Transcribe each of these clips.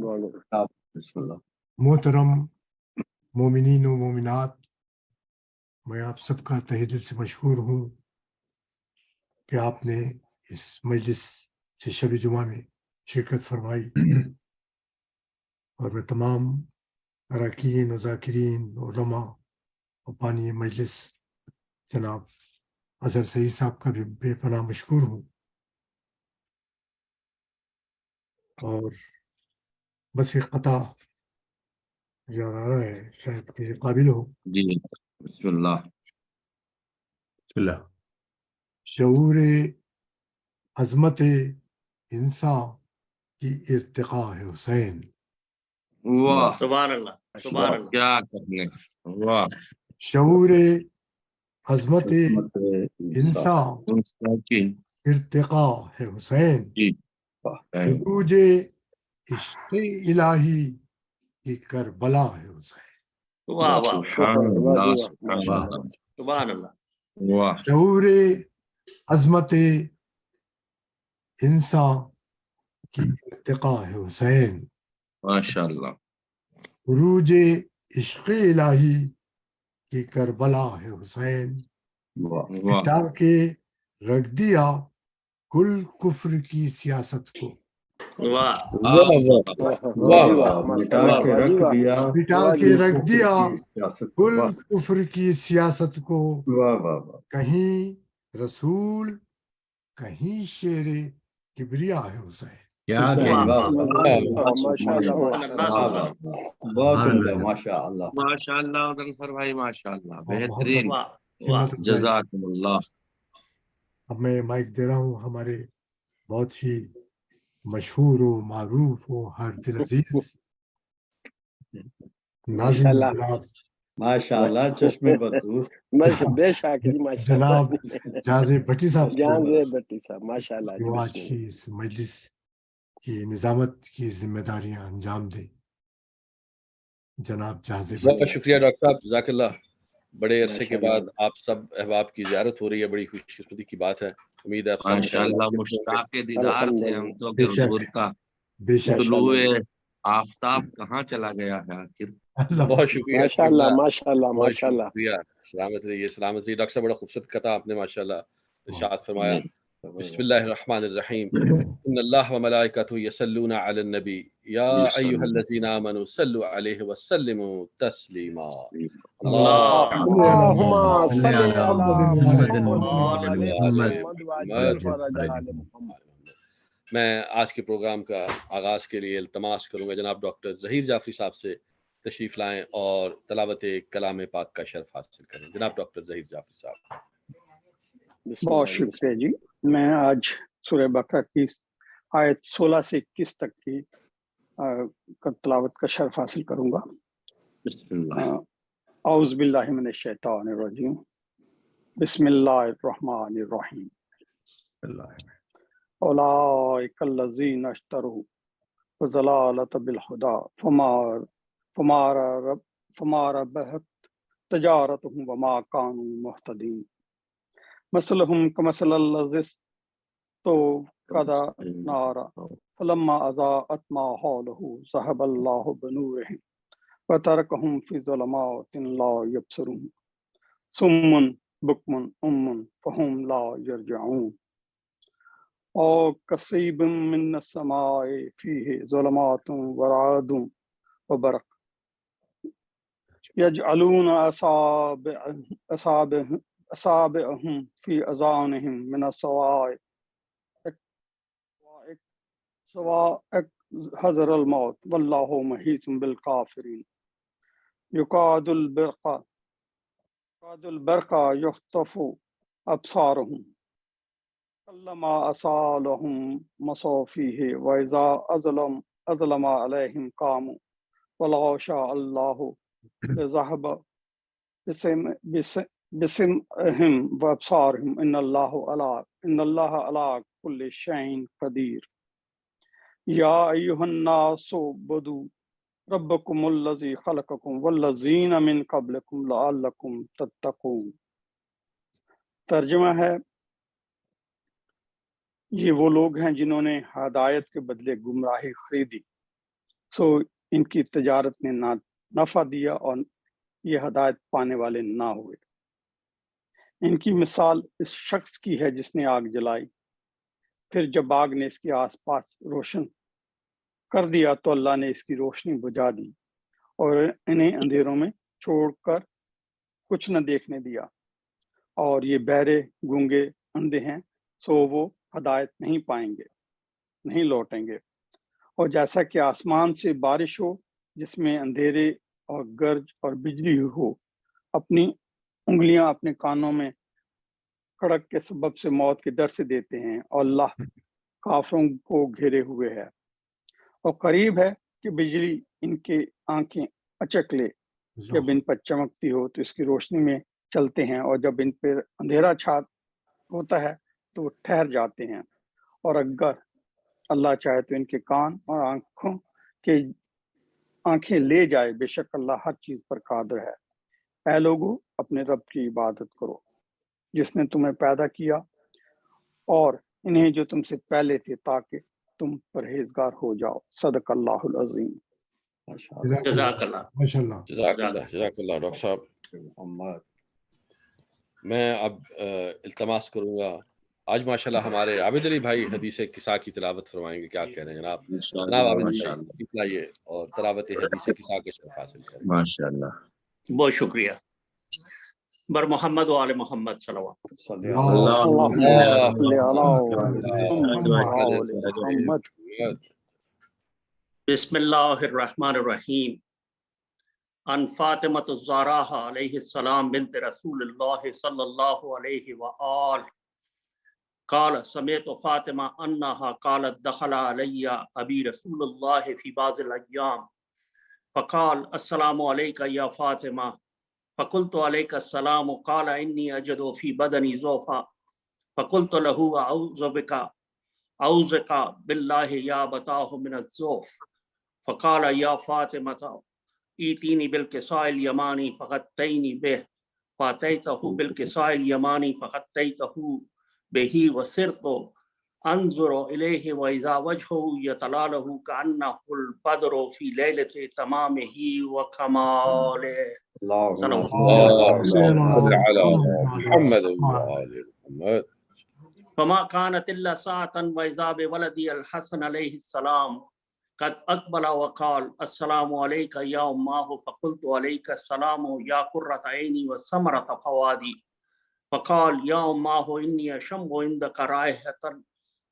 بسم اللہ۔ محترم مومنین و مومنات، میں آپ سب کا تہہ دل سے مشکور ہوں کہ آپ نے اس مجلس سے شب جمعہ میں شرکت فرمائی، اور میں تمام اراکین و ذاکرین علماء اور بانی مجلس جناب اظہر سعید صاحب کا بھی بے پناہ مشکور ہوں، اور بس ایک قطع یاد آ رہا ہے، شاید میرے قابل ہو۔ جی بسم اللہ۔ بسم اللہ۔ شعور عظمت انسان کی ارتقاء ہے حسین، واہ سبحان اللہ، سبحان اللہ۔ کیا کرنے، واہ شعور عظمت انسان جی ارتقاء ہے حسین، جی عروج عشق الہی کی کربلا ہے حسین۔ واہ واہ، سبحان اللہ سبحان واہ۔ اللہ سبحان اللہ۔ واہ شعور عظمت انسان کی ارتقاء ہے حسین، ماشاء اللہ عروج عشق الہی کی کربلا ہے حسین، واہ مٹا کے رکھ دیا کل کفر کی سیاست کو، واہ واہ مٹا کے رکھ دیا مٹا کے رکھ دیا سیاست۔ کل کفر کی سیاست کو، واہ واہ واہ، کہیں رسول کہیں شیر کبریا ہے حسین۔ کیا حسین، واہ واہ ماشاء اللہ، واہ واہ، بہت عمدہ، ماشاء اللہ۔ ماشاء اللہ ظفر بھائی، ماشاء اللہ اور بہترین، واہ واہ۔ ہمت افزائی۔ جزاکم اللہ۔ اب میں مائک دے رہا ہوں ہمارے بہت ہی مشہور و معروف و ہر دل عزیز ناظم جناب ماشاء اللہ، چشم بدور، بے شک جی، ماشاء جناب اللہ۔ جاز بٹی صاحب جان دے بٹی صاحب، ماشاء اللہ جی، جو آج بسم اللہ۔ کی اس مجلس کی نظامت کی ذمہ داریاں انجام دیں، جناب جاز بہت بٹی۔ شکریہ ڈاکٹر صاحب، جزاک اللہ۔ بڑے عرصے کے ماشاء بعد اللہ۔ آپ سب احباب کی زیارت ہو رہی ہے، بڑی خوش قسمتی کی بات ہے۔ امید ہے آپ سب ماشاء اللہ مشتاق دیدار تھے ہم تو کہ بے شک، حضور کا بے شک، طلوع آفتاب کہاں چلا گیا ہے آخر۔ اللہ بہت شکریہ، ماشاء اللہ، ماشاء اللہ، بہت ماشاء اللہ۔ شکریہ۔ سلامت رہیے، سلامت رہیے ڈاکٹر صاحب، بڑا خوبصورت قطع آپ نے ماشاء اللہ ارشاد فرمایا۔ بسم اللہ الرحمن الرحیم، ان اللہ و ملائکتہ یصلون علی النبی یا ایھا الذین آمنوا صلوا علیہ وسلموا تسلیما۔ اللہم صل علی محمد محمد وعلی وعلی محمد محمد وعلی آل محمد۔ میں آج کے پروگرام کا آغاز کے لیے التماس کروں گا جناب ڈاکٹر ظہیر جعفری صاحب سے تشریف لائیں اور تلاوت کلام پاک کا شرف حاصل کریں۔ جناب ڈاکٹر ظہیر جعفری صاحب۔ بہت شکریہ جی۔ میں آج سورہ بقرہ کی آیت 16 سے 21 تک کی تلاوت کا شرف حاصل کروں گا۔ بسم اللہ۔ اعوذ باللہ من الشیطان الرجیم، بسم اللہ الرحمن الرحیم۔ اولئک الذین اشتروا الضلالۃ بالہدی فما ربحت تجارتهم وما كانوا مهتدین۔ مثلهم كمثل الذی استوقد نارا فلما اضاءت ما حوله ذهب الله بنورهم وتركهم في ظلمات لا يبصرون صم بكم عمي فهم لا يرجعون۔ او كصيب من السماء فيه ظلمات ورعد وبرق يجعلون أصابعهم في آذانهم من الصواعق حذر الموت والله محيط بالكافرين۔ يكاد البرق يخطف أبصارهم كلما أصابهم مصوا فيه وإذا أظلم عليهم قاموا ولو شاء الله لذهب بسمعهم وأبصارهم إن الله على كل شيء قدير۔ يا أيها الناس اعبدوا ربكم الذي خلقكم والذين من قبلكم لعلكم تتقون۔ ترجمہ ہے، یہ وہ لوگ ہیں جنہوں نے ہدایت کے بدلے گمراہی خریدی، سو ان کی تجارت نے نہ نفع دیا اور یہ ہدایت پانے والے نہ ہوئے۔ ان کی مثال اس شخص کی ہے جس نے آگ جلائی، پھر جب آگ نے اس کے آس پاس روشن کر دیا تو اللہ نے اس کی روشنی بجھا دی اور انہیں اندھیروں میں چھوڑ کر کچھ نہ دیکھنے دیا، اور یہ بہرے گونگے اندھے ہیں، سو وہ ہدایت نہیں پائیں گے، نہیں لوٹیں گے۔ اور جیسا کہ آسمان سے بارش ہو جس میں اندھیرے اور گرج اور بجلی ہو، اپنی انگلیاں اپنے کانوں میں کڑک کے سبب سے موت کے ڈر سے دیتے ہیں، اور اللہ کافروں کو گھیرے ہوئے ہے، اور قریب ہے کہ بجلی ان کے آنکھیں اچک لے، جب ان پر چمکتی ہو تو اس کی روشنی میں چلتے ہیں، اور جب ان پر اندھیرا چھا ہوتا ہے تو وہ ٹھہر جاتے ہیں۔ اور اگر اللہ چاہے تو ان کے کان اور آنکھیں لے جائے، بے شک اللہ ہر چیز پر قادر ہے۔ اے لوگو، اپنے رب کی عبادت کرو جس نے تمہیں پیدا کیا اور انہیں جو تم سے پہلے تھے، تاکہ تم پرہیزگار ہو جاؤ۔ صدق اللہ العظیم۔ جزاک اللہ۔ ماشاء اللہ۔ جزاک اللہ ڈاکٹر صاحب۔ محمد میں اب التماس کروں گا، آج ماشاءاللہ ہمارے عابد علی بھائی حدیث کسا کی تلاوت فرمائیں گے، کیا کہہ رہے ہیں جناب؟ جناب عابد علی بھائی لائیے اور تلاوت حدیث کسا کے شرف حاصل کریں۔ ماشاءاللہ۔ بہت شکریہ۔ بر محمد و آل محمد صلوات۔ صلی اللہم صلی علی محمد۔ بسم اللہ الرحمن الرحیم۔ ان فاطمۃ الزہراء علیہ السلام بنت رسول اللہ صلی اللہ علیہ وآلہ قال سمعت فاطمہ انہا قالت دخل علی ابی رسول اللہ فی بعض الایام فقال السلام علیک یا فاطمہ فقلت علیک السلام قال انی اجد فی بدنی ضعفا فقلت له اعوذ بک باللہ یا بتاہ من الضعف فقال یا فاطمہ ایتینی بالکساء الیمانی فغطینی بہ فاتیتہ بالکساء الیمانی فغطیتہ بہ وصرت انظر الیہ واذا وجہہ یتلالہ کأنہ البدر فی لیلۃ تمامہ وکمالہ۔ فما كانت الا ساعة واذا بولدي الحسن عليه السلام قد اقبل وقال السلام عليك يا اماه فقلت عليك السلام يا قرة عيني وثمرة فؤادي فقال يا اماه اني اشم عندك رائحة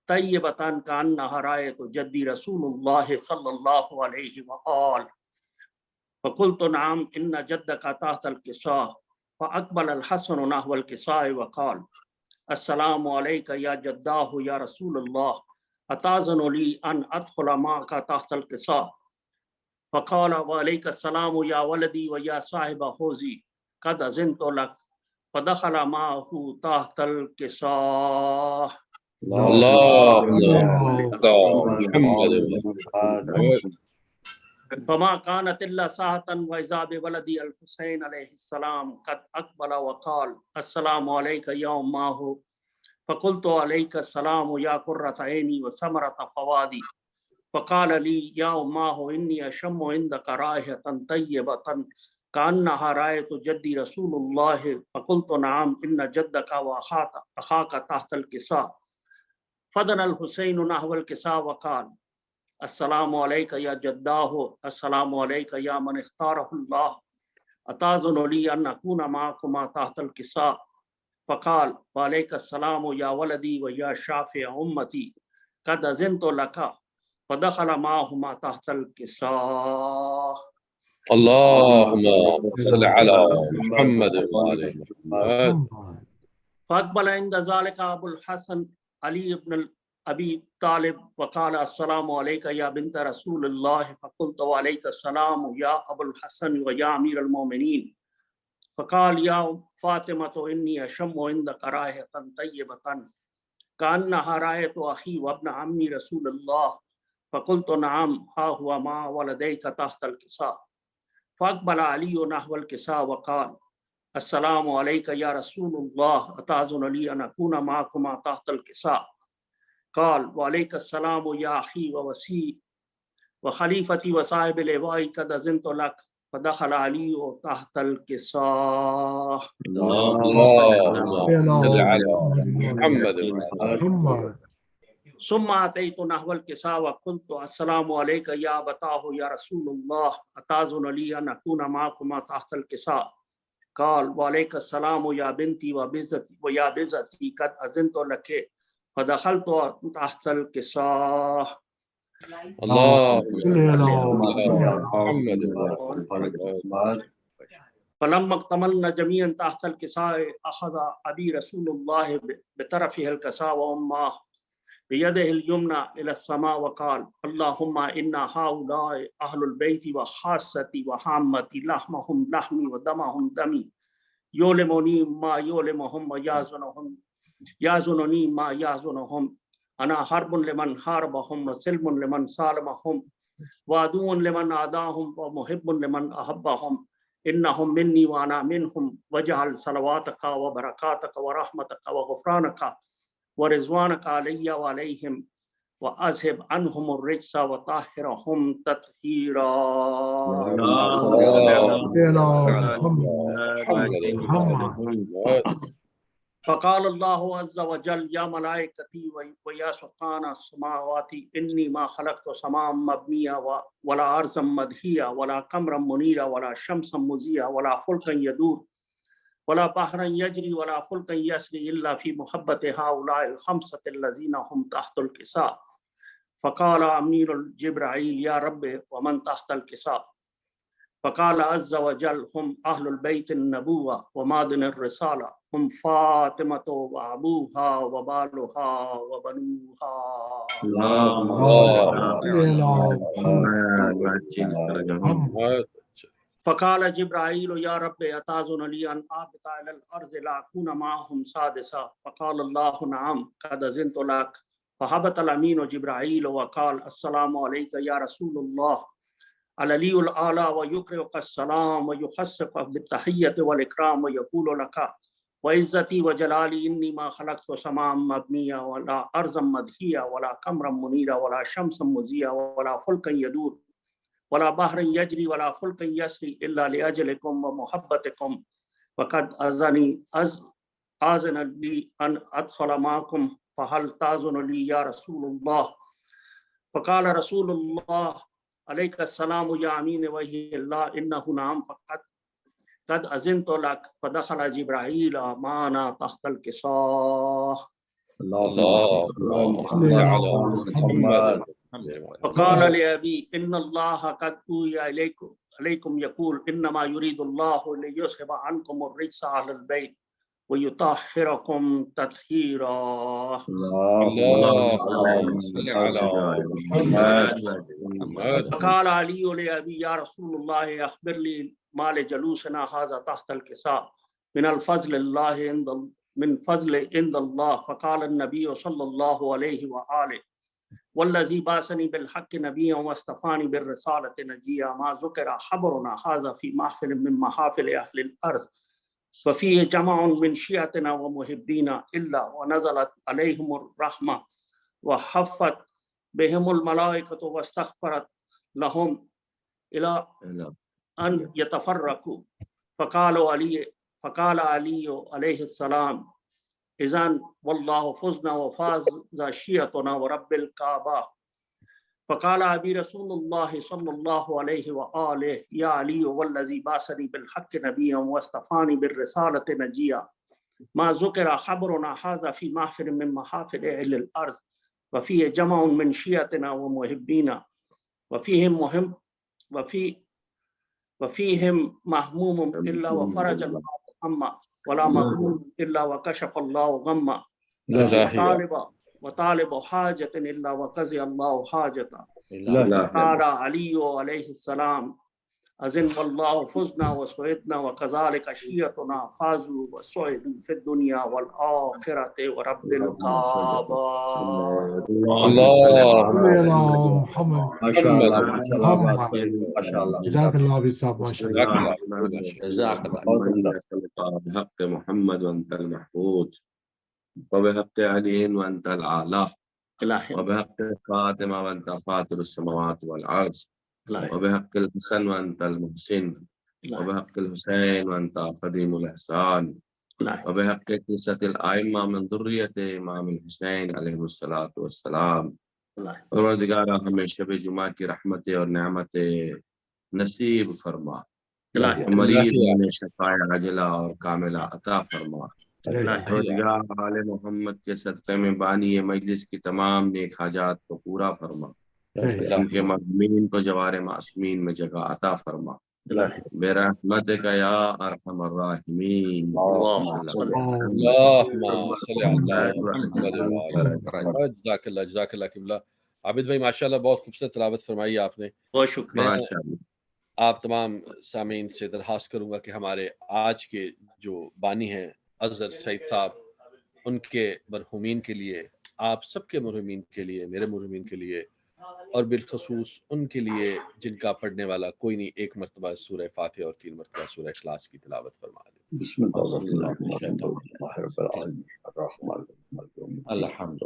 طيبة كأنها رائحة جدي رسول الله صلى الله عليه وآله فقلت نعم ان جدك تحت الكساء فاقبل الحسن نحو الكساء وقال السلام عليك يا جداه يا رسول الله اتاذن لي ان ادخل معك تحت الكساء فقال وعليك السلام يا ولدي ويا صاحب حوزي قد اذنت لك فدخل معه تحت الكساء۔ فما كانت الا ساعة واذا بولدي الحسين عليه السلام قد اقبل وقال السلام عليك يا اماه فقلت عليك السلام يا قرة عيني وثمرة فؤادي فقال لي يا اماه اني اشم عندك رائحة طيبة كأنها رائحة جدي رسول الله فقلت نعم ان جدك واخاك تحت الكساء فدنا الحسين نحو الكساء وقال السلام عليك يا جداه السلام عليك يا من اختاره الله اتاذن لي ان اكون معكما تحت الكساء فقال وعليك السلام يا ولدي ويا شافع امتي قد اذنت لك فدخل معهما تحت الكساء۔ اللهم صل على محمد وآل محمد۔ فاقبل عند ذلك ابو الحسن علي بن ابي طالب وقال السلام عليك يا بنت رسول الله فقلت وعليك السلام يا ابو الحسن ويا امير المؤمنين فقال يا فاطمة اني اشم عندك رائحة طيبة كأنها رائحة اخي وابن عمي رسول الله فقلت نعم ها هو ما ولديك تحت الكساء فاقبل علي نحو الكساء وقال السلام عليك يا رسول الله اتاذن لي ان اكون معكما تحت الكساء قال وعليك السلام يا اخي ووسي وخليفتي وصاحب اللواء قد أذنت لك فدخل علي تحت الكساء. اللهم صل على محمد. محمد. ثم أتيت نحو الكساء وقلت السلام عليك يا أبتاه يا رسول الله أتأذن لي أن أكون معكما تحت الكساء؟ قال وعليك السلام يا بنتي ويا بزتي قد أذنت لك فدخلت تحت الكساء. اللهم صل على محمد. فلما اكتملنا جميعا تحت الكساء أخذ أبي رسول الله بطرفه الكساء وأمه بيده اليمنى إلى السماء وقال اللهم إن هؤلاء أهل البيت وخاصتي وحامتي لحمهم لحمي ودمهم دمي يؤلمني ما يؤلمهم ويحزنني ما يحزنهم أنا حرب لمن حاربهم وسلم لمن سالمهم وعدو لمن عاداهم ومحب لمن أحبهم إنهم مني وأنا منهم واجعل صلواتك وبركاتك ورحمتك وغفرانك ورضوانك علي وعليهم وأذهب عنهم الرجس وطهرهم تطهيرا. فقال الله عز وجل يا ملائكتي ويا سكان السماوات إني ما خلقت سماء مبنية ولا أرضا مدحية ولا قمرا منيرا ولا شمسا مزيا ولا فلكا يدور ولا بحرا يجري ولا فلكا يسري إلا في محبة هؤلاء الخمسة الذين هم تحت الكساء. فقال أمير جبرائيل يا رب ومن تحت الكساء؟ فقال عز وجل هم أهل البيت النبوة ومعدن الرسالة هم فاطمة وأبوها وبالها وبنوها. فقال جبرائيل يا رب أتأذن لي أن أهبط إلى الأرض لأكون معهم سادسا؟ فقال الله نعم قد أذنت لك. فهبط الأمين جبرائيل وقال السلام عليك يا رسول الله العلي الأعلى ويقرئك السلام ويحسك بالتحية والإكرام ويقول لك وعزتي وجلالي إني ما خلقت سماء مبنية ولا أرضا مدحية ولا قمرا منيرا ولا شمسا مزيا ولا فلكا يدور ولا بحر يجري ولا فلك يسري إلا لأجلكم ومحبتكم وقد أذن لي أن أدخل معكم فهل تأذن لي يا رسول الله؟ فقال رسول الله عليك السلام يا أمين وحي الله إنه نعم قد أذنت لك. فدخل جبرائيل معنا تحت الكساء. اللهم صل على محمد. فقال لأبي إن الله قد أوحي عليكم يقول إنما يريد الله ليذهب عنكم الرجس أهل البيت ويطهركم تطهيرا. اللهم صل على محمد. فقال علي لأبي يا رسول الله أخبر لي ما لجلوسنا هذا تحت الكساء من الفضل عند الله. فقال النبي صلى الله عليه وآله والذي بعثني بالحق نبيا واصطفاني بالرسالة نجيا ما ذكر خبرنا هذا في محفل من محافل أهل الأرض وفيه جمع من شيعتنا ومحبينا إلا ونزلت عليهم الرحمة وحفت بهم الملائكة واستغفرت لهم إلى أن يتفرقوا. فقال علي عليه السلام إذن والله فزنا وفاز شيعتنا ورب الكعبة. فقال أبي رسول الله صلى الله عليه وآله يا علي والذي بعثني بالحق نبيا واصطفاني بالرسالة نجيا ما ذكر خبرنا هذا في محفل من محافل أهل الأرض وفيه جمع من شيعتنا ومحبينا وفيهم مهموم إلا وفرج الله همه ولا مغموم إلا وكشف الله غمه وطالب حاجة إلا وقضي الله حاجته. قال علي عليه السلام أذن والله فزنا وسعدنا وكذلك شيعتنا فازوا وسعدوا في الدنيا والآخرة ورب الكعبة. اللهم محمد. ما شاء الله ما شاء الله ما شاء الله. جزاك الله بالصبر ما شاء الله. جزاك الله بحق محمد وأنت المحمود وبحق علي وأنت الأعلى. إلهي وبحق فاطمة وأنت فاطر السماوات والأرض إلهي وبحق الحسن وأنت المحسن إلهي وبحق الحسين وأنت قديم الإحسان إلهي وبحق قصة الأئمة من ذرية إمام الحسين عليه الصلاة والسلام إلهي پروردگارہ ہمیں شب جمعہ کی رحمت اور نعمت نصیب فرما إلهي مریض میں شفاء عاجلہ اور کاملہ عطا فرما إلهي پروردگار آل محمد کے صدقے میں بانی مجلس کی تمام نیک حاجات کو پورا فرما ان کے مظلومین کو جوار معصومین میں جگہ عطا فرما إلهي برحمتک یا ارحم الراحمین اللهم صل اللهم صل على محمد وعلى جزاک اللہ قبلہ. عابد بھائی ماشاءاللہ بہت خوبصورت تلاوت فرمائی آپ نے. بہت شکریہ. ماشاءاللہ آپ تمام سامعین سے درخواست کروں گا کہ ہمارے آج کے جو بانی ہیں اظہر سعید صاحب، ان کے مرحومین کے لیے، آپ سب کے مرحومین کے لیے، میرے مرحومین کے لیے، اور بالخصوص ان کے لیے جن کا پڑھنے والا کوئی نہیں، ایک مرتبہ سورہ فاتحہ اور 3 مرتبہ سورہ اخلاص کی تلاوت فرما دیں. بسم الله الرحمن الرحيم الحمد لله رب العالمين الرحمن الرحيم الحمد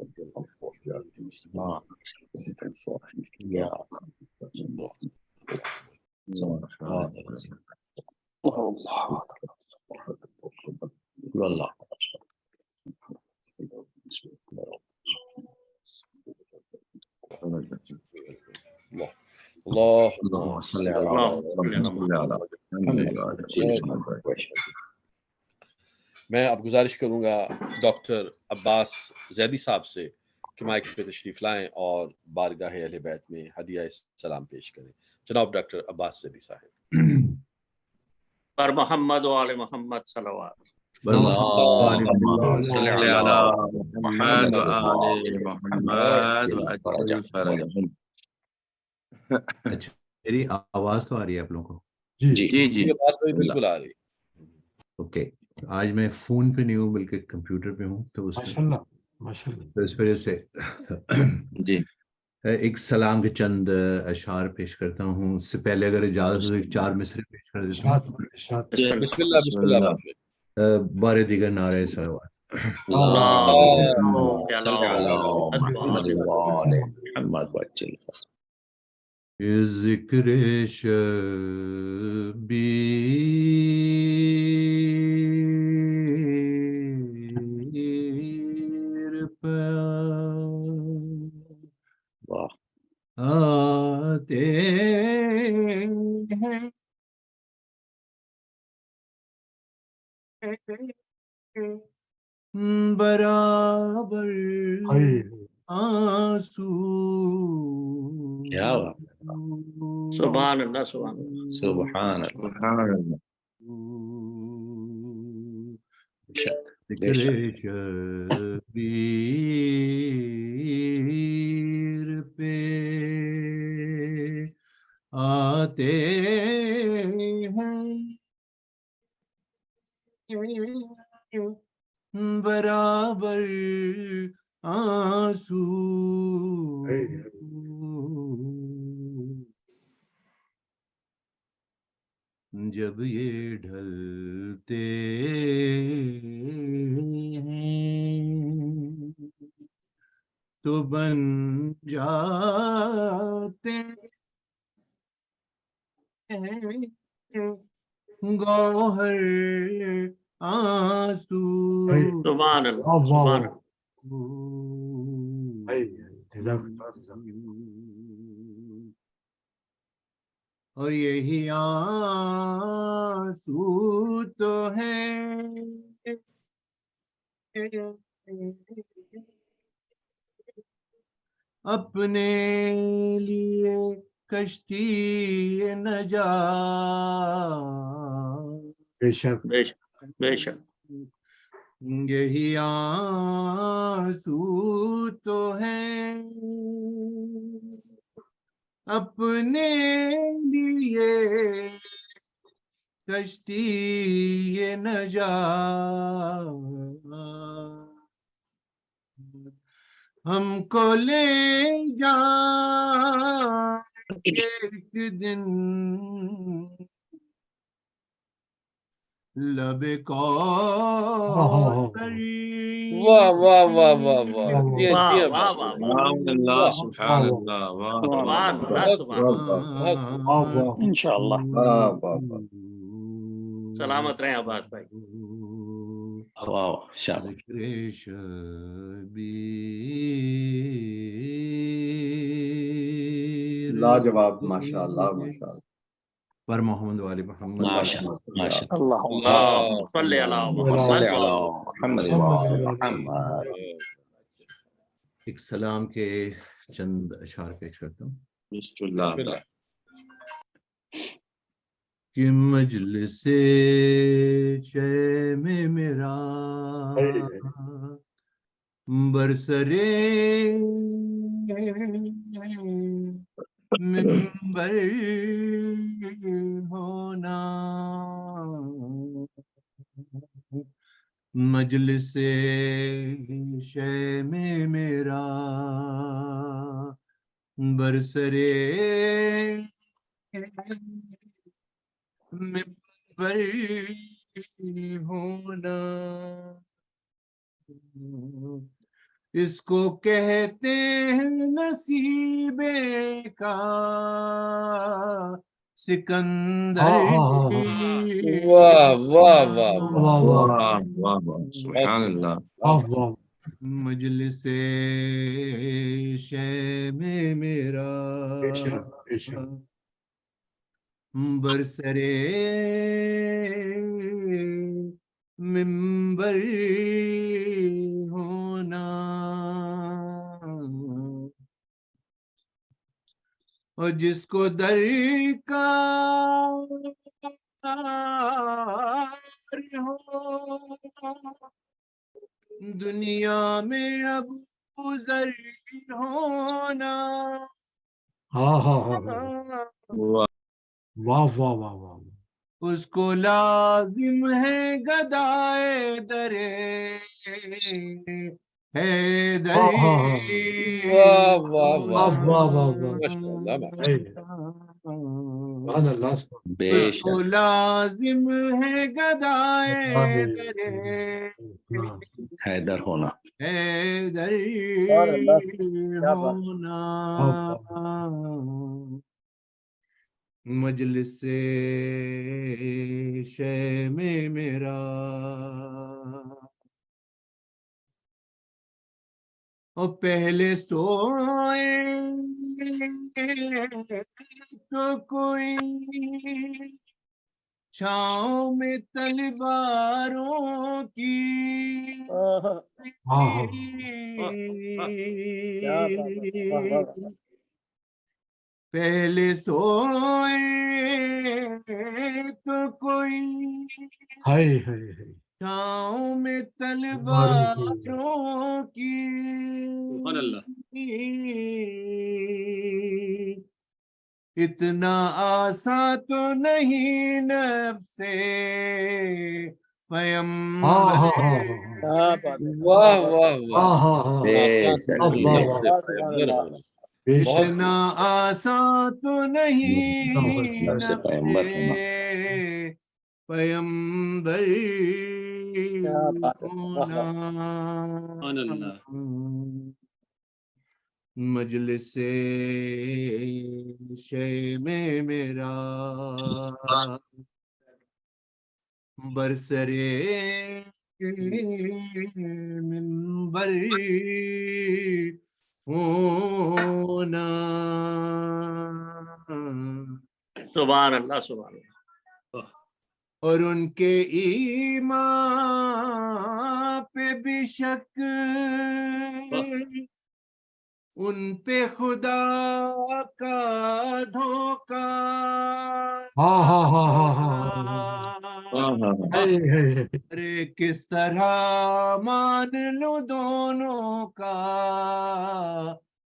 اللهم صل على میں اب گزارش کروں گا ڈاکٹر عباس زیدی صاحب سے کہ مائک پہ تشریف لائیں اور بارگاہ اہل بیت میں ہدیہ سلام پیش کریں. جناب ڈاکٹر عباس زیدی صاحب. پر محمد و آل محمد صلوات. اللهم صل على محمد وآل محمد وأجل فرجهم. اچھا میری آواز تو آ رہی ہے آپ لوگوں کو؟ جی جی جی بات تو بالکل آ رہی. اوکے. آج میں فون پہ نہیں ہوں بلکہ کمپیوٹر پہ ہوں، تو اس وجہ سے جی ایک سلام کے چند اشعار پیش کرتا ہوں. اس سے پہلے اگر اجازت ہو 4 مصرے پیش کر دیتا ہوں. بسم اللہ. بار دیگر نعرہ صلوات. ذکر شبیر پہ آتے ہیں برابر آنسو. کیا سبحان اللہ سبحان اللہ سبحان اللہ. ذکر شبیر پہ آتے ہیں برابر آنسو. جب یہ ڈھلتے ہیں تو بن جاتے ہیں گوہر آنسو. سبحان اللہ سبحان اللہ. اور یہی آنسو تو ہے اپنے لیے کشتی نجات. بے شک بے شک. یہی آنسو تو ہے اپنے لیے کشتی نجات. ہم کو لے جائیں ایک دن لب واہ واہ واہ واہ واہ دیا واہ دیا واہ واہ سبحان اللہ سبحان اللہ واہ سبحان اللہ بہت سبحان خوب، اللہ بہت خوب۔ انشاءاللہ واہ واہ واہ سلامت رہیں عباس بھائی واہ شاباش ذکر شبیر لاجواب ماشاء اللہ ماشاء اللہ پر محمد والی محمد ماشاء اللہ ماشاء اللہ اللہم صلی علی اللہ صلی محمد علی محمد محمد ایک سلام کے چند اشعار پیش کرتا ہوں بسم اللہ بسم اللہ۔ کہ مجلس شے میں میرا برسرے منبر ہونا مجلس شے میں میرا برسرے منبر ہونا اس کو کہتے ہیں نصیب کا سکندر واہ واہ واہ واہ واہ واہ واہ سبحان اللہ مجلس شے میں میرا برسرے منبر ہونا اور جس کو در کا ہو دنیا میں اب گزر ہونا واہ واہ واہ واہ واہ اس کو لازم ہے گدائے درے حیدر واہ واہ واہ واہ واہ ماشاء اللہ سبحان اللہ بے اس کو شک لازم ہے گدائے درے حیدر ہونا حیدر ہونا مجلس شے میں میرا اور پہلے سوئے تو کوئی چھاؤں میں تلواروں کی پہلے سوئے تو کوئی چھاؤں میں تلواروں کی سبحان اللہ اتنا آسان تو نہیں نفس پیمبر واہ واہ واہ بے شک اتنا آسان تو نہیں نفس پیغمبر ہونا پیمبر ہونا سبحان اللہ مجلس شے میں میرا برسرے منبر ہونا سبحان اللہ سبحان اللہ اور ان کے ایمان پہ بھی شک ان پہ خدا کا دھوکا ارے کس طرح مان لو دونوں کا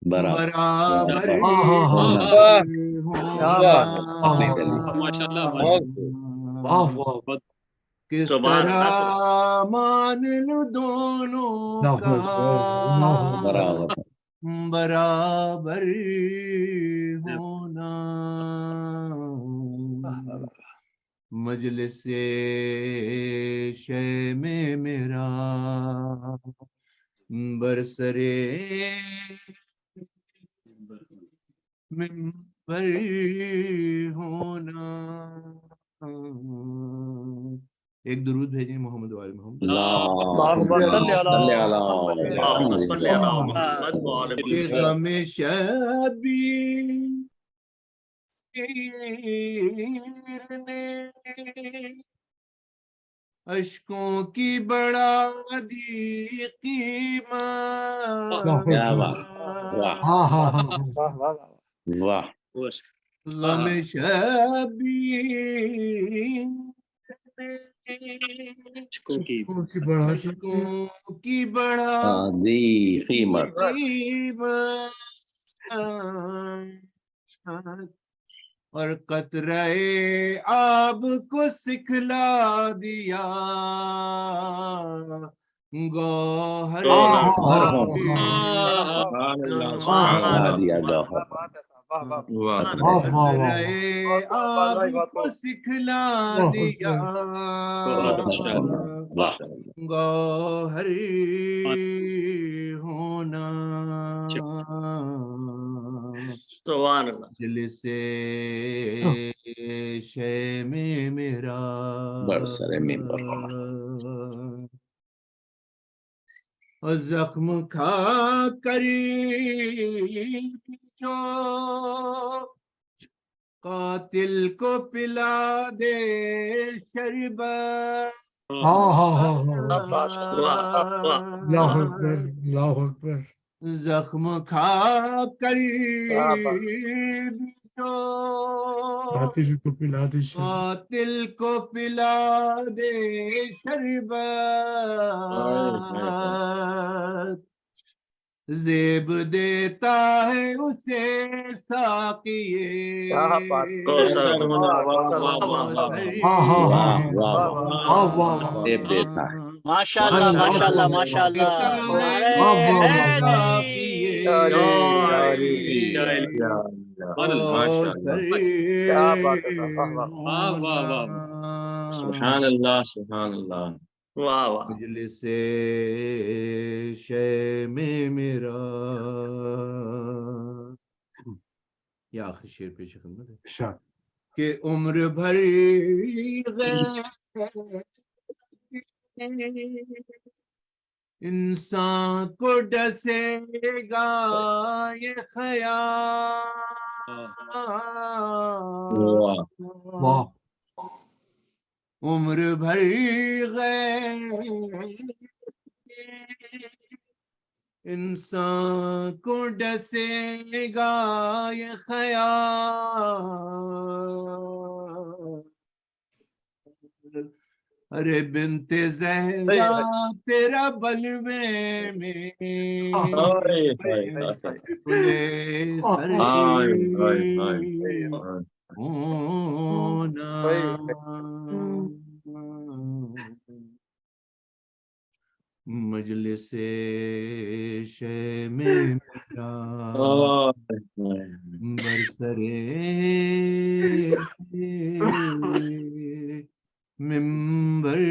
برابر ماشاء اللہ کس طرح مان لو دونوں کا برابر ہونا مجلس شیم میرا برسرے منبر ہونا. ایک درود بھیجیں محمد وآل محمد. اللهم صل على محمد اللهم صل على محمد وعلى کہ غم شبی نے اشکوں کی بڑا دی قیمت. کیا بات. واہ ہاں ہاں ہاں واہ. غم شبی اشکوں کی بڑا اشکوں کی بڑا دی قیمت. قیمت اور قطرہ آب کو سکھلا دیا گوہر سکھلا دیا گوہر. قطرہ آب کو سکھلا دیا گوہر ہونا. سبحان اللہ. مجلس شیم میرا برسر منبر ہونا. اور زخم کھا کر جو قاتل کو پلا دے شربت. ہاں ہاں ہاں اللہ اکبر اللہ اکبر. زخم کھا کر جو قاتل کو پلا دے شربت. قاتل کو پلا دے شربت. زیب دیتا ہے اسے ساقیے. دیب دیتا ہے. ماشاءاللہ ماشاءاللہ ماشاءاللہ. سبحان اللہ سبحان اللہ. مجلس شیم میرا. یہ آخری شعر پیش خدمت ہے کہ عمر بھر انسان کو ڈسے گا یہ خیال. عمر بھر انسان کو ڈسے گا یہ خیال. ارے بنت زہرا تیرا بلوے میں کھلے سر ہونا. مجلس شیم میرا برسرے منبر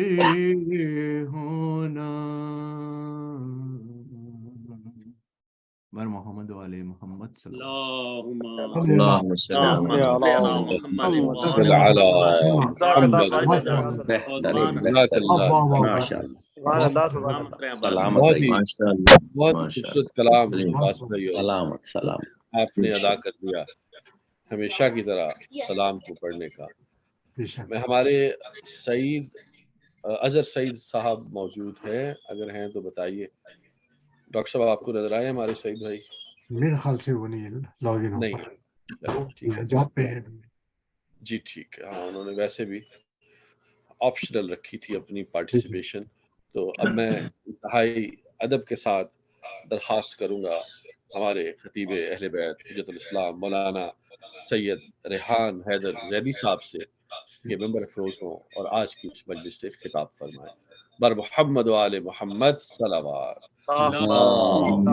ہونا. بر محمد والے محمد صلی اللہ اللهم صل على بہت خوبصورت کلام آپ نے ادا کر دیا ہمیشہ کی طرح سلام کو پڑھنے کا. میں ہمارے سعید اظہر سعید صاحب موجود ہیں، اگر ہیں تو بتائیے. ڈاکٹر صاحب آپ کو نظر آئے ہمارے سعید بھائی؟ میرے خیال سے وہ نہیں لاگ ان نہیں. ٹھیک ہے جاب پہ ہے. جی ٹھیک ہے. ہاں انہوں نے ویسے بھی آپشنل رکھی تھی اپنی پارٹیسپیشن. تو اب میں انتہائی ادب کے ساتھ درخواست کروں گا ہمارے خطیب اہل بیت حجت الاسلام مولانا سید ریحان حیدر زیدی صاحب سے کہ ممبر افروز ہوں اور آج کی اس مجلس سے خطاب فرمائیں. بر محمد و آل محمد صلوات. محمد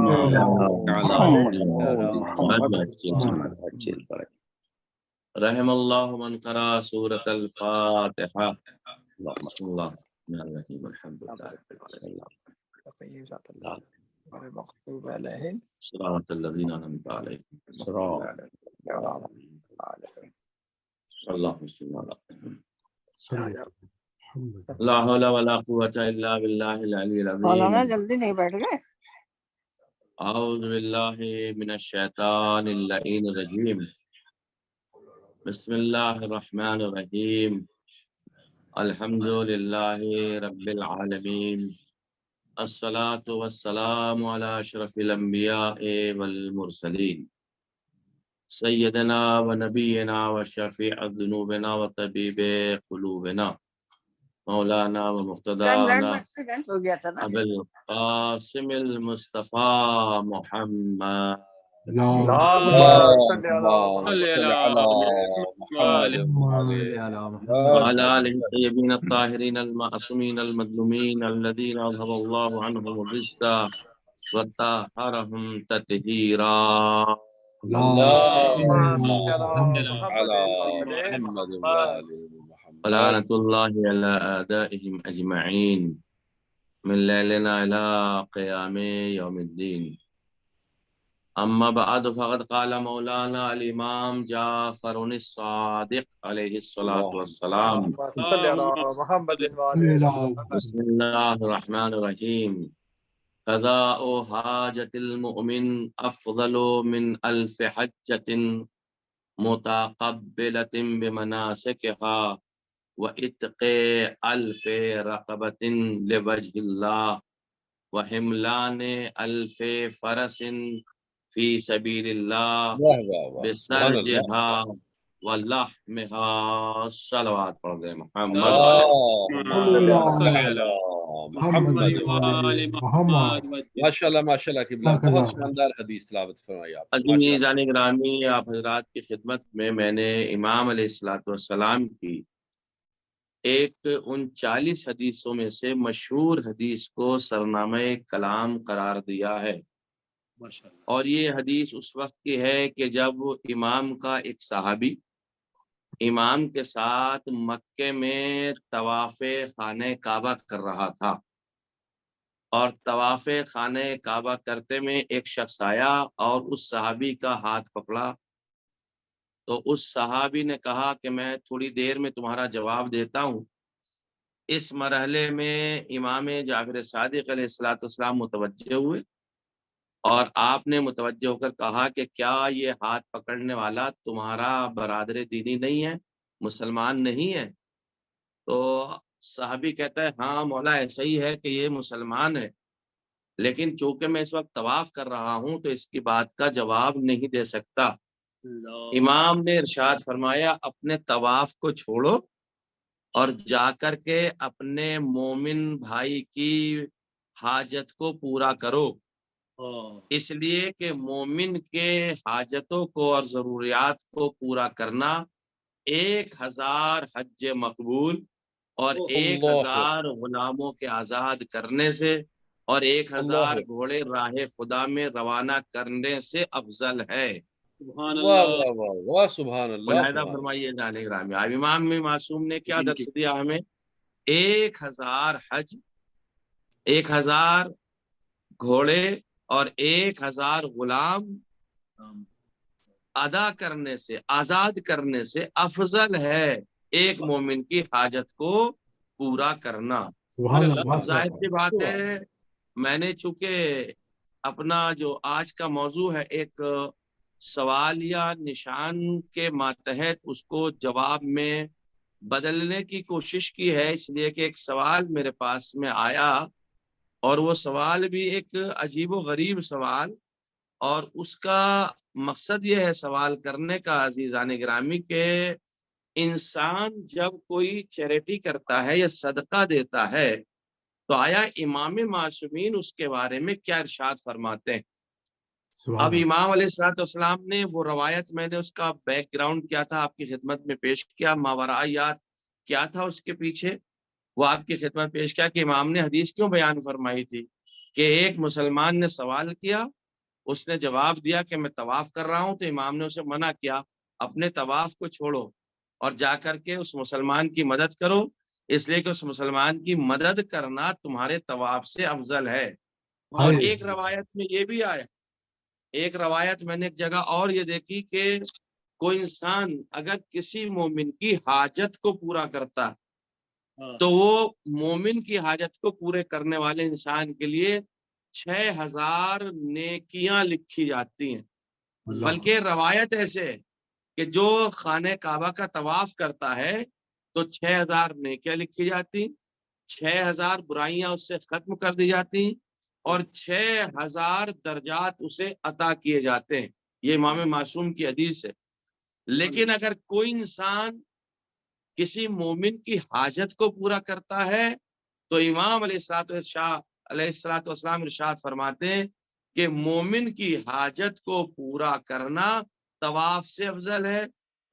رحم اللہ من قرأ سورۃ الفاتحہ. بسم اللہ الرحمن الرحیم الحمد للہ رب العالمین المغضوب عليهم صراط الذین انعمت علیہم اللهم صل علی لا حول ولا قوة الا باللہ العلی مولانا العظیم. جلدی نہیں بیٹھ گئے؟ اعوذ باللہ من الشیطان اللعین الرجیم. بسم اللہ الرحمن الرحیم. الحمد للہ رب العالمین. الصلاة والسلام علی اشرف الانبیاء والمرسلین سیدنا و نبینا و شفیع ذنوبنا و طبیب قلوبنا مولانا و انگلینڈ مقتدانا میں ایکسیڈنٹ ہو گیا تھا نا. ابو القاسم المصطفیٰ محمد وعلى آله الطيبين الطاهرين المعصومين المظلومين الذين أذهب الله عنهم الرجس وطهرهم تطهيرا. ولعنة الله على أعدائهم أجمعين من ليلنا إلى قيام يوم الدين. اما بعد فقد قال مولانا الامام جعفر الصادق علیہ الصلاۃ والسلام. بسم اللہ الرحمن الرحیم. قضاء حاجة المؤمن افضل من الف حجة متقبلة بمناسكها واتق الف رقبة لوجه الله وحملان الف فرس فی سبیل اللہ بسرجها ولحمها. صلوات پڑھ دیں محمد ماشاءاللہ ماشاءاللہ قبلہ. بہت شاندار حدیث تلاوت فرمائی آپ. عزیزان گرامی، آپ حضرات کی خدمت میں نے امام علیہ الصلوۃ والسلام کی ایک ان 40 حدیثوں میں سے مشہور حدیث کو سرنامہ کلام قرار دیا ہے. اور یہ حدیث اس وقت کی ہے کہ جب امام کا ایک صحابی امام کے ساتھ مکے میں طواف خانہ کعبہ کر رہا تھا، اور طواف خانہ کعبہ کرتے میں ایک شخص آیا اور اس صحابی کا ہاتھ پکڑا. تو اس صحابی نے کہا کہ میں تھوڑی دیر میں تمہارا جواب دیتا ہوں. اس مرحلے میں امام جعفر صادق علیہ الصلوۃ والسلام متوجہ ہوئے اور آپ نے متوجہ ہو کر کہا کہ کیا یہ ہاتھ پکڑنے والا تمہارا برادر دینی نہیں ہے، مسلمان نہیں ہے؟ تو صحابی کہتا ہے ہاں مولا ایسا ہی ہے کہ یہ مسلمان ہے، لیکن چونکہ میں اس وقت طواف کر رہا ہوں تو اس کی بات کا جواب نہیں دے سکتا. امام نے ارشاد فرمایا اپنے طواف کو چھوڑو اور جا کر کے اپنے مومن بھائی کی حاجت کو پورا کرو، اس لیے کہ مومن کے حاجتوں کو اور ضروریات کو پورا کرنا 1000 حج مقبول اور 1000 غلاموں کے آزاد کرنے سے اور 1000 گھوڑے راہ خدا میں روانہ کرنے سے افضل ہے. سبحان اللہ سبحان اللہ. ملاحظہ فرمائیے جانے گرامی، اب امام معصوم نے کیا درس دیا ہمیں؟ 1000 حج، 1000 گھوڑے اور 1000 غلام ادا کرنے سے، آزاد کرنے سے افضل ہے ایک مومن کی حاجت کو پورا کرنا. ظاہر سی بات ہے، میں نے چونکہ اپنا جو آج کا موضوع ہے ایک سوال یا نشان کے ماتحت اس کو جواب میں بدلنے کی کوشش کی ہے، اس لیے کہ ایک سوال میرے پاس میں آیا اور وہ سوال بھی ایک عجیب و غریب سوال، اور اس کا مقصد یہ ہے سوال کرنے کا عزیزان گرامی کہ انسان جب کوئی چیریٹی کرتا ہے یا صدقہ دیتا ہے تو آیا امام معصومین اس کے بارے میں کیا ارشاد فرماتے ہیں؟ اب امام علیہ الصلوۃ والسلام نے وہ روایت، میں نے اس کا بیک گراؤنڈ کیا تھا آپ کی خدمت میں پیش کیا، ماورائیات کیا تھا اس کے پیچھے وہ آپ کی خدمت پیش کیا کہ امام نے حدیث کیوں بیان فرمائی تھی کہ ایک مسلمان نے سوال کیا، اس نے جواب دیا کہ میں طواف کر رہا ہوں، تو امام نے اسے منع کیا اپنے طواف کو چھوڑو اور جا کر کے اس مسلمان کی مدد کرو، اس لیے کہ اس مسلمان کی مدد کرنا تمہارے طواف سے افضل ہے۔ اور ایک روایت میں یہ بھی آیا، ایک روایت میں نے ایک جگہ اور یہ دیکھی کہ کوئی انسان اگر کسی مومن کی حاجت کو پورا کرتا تو وہ مومن کی حاجت کو پورے کرنے والے انسان کے لیے 6000 نیکیاں لکھی جاتی ہیں۔ بلکہ روایت ایسے ہے کہ جو خانہ کعبہ کا طواف کرتا ہے تو 6000 نیکیاں لکھی جاتی، 6000 برائیاں اس سے ختم کر دی جاتی اور 6000 درجات اسے عطا کیے جاتے ہیں۔ یہ امام معصوم کی حدیث ہے۔ لیکن اگر کوئی انسان کسی مومن کی حاجت کو پورا کرتا ہے تو امام علیہ السلام ارشاد فرماتے ہیں کہ مومن کی حاجت کو پورا کرنا طواف سے افضل ہے،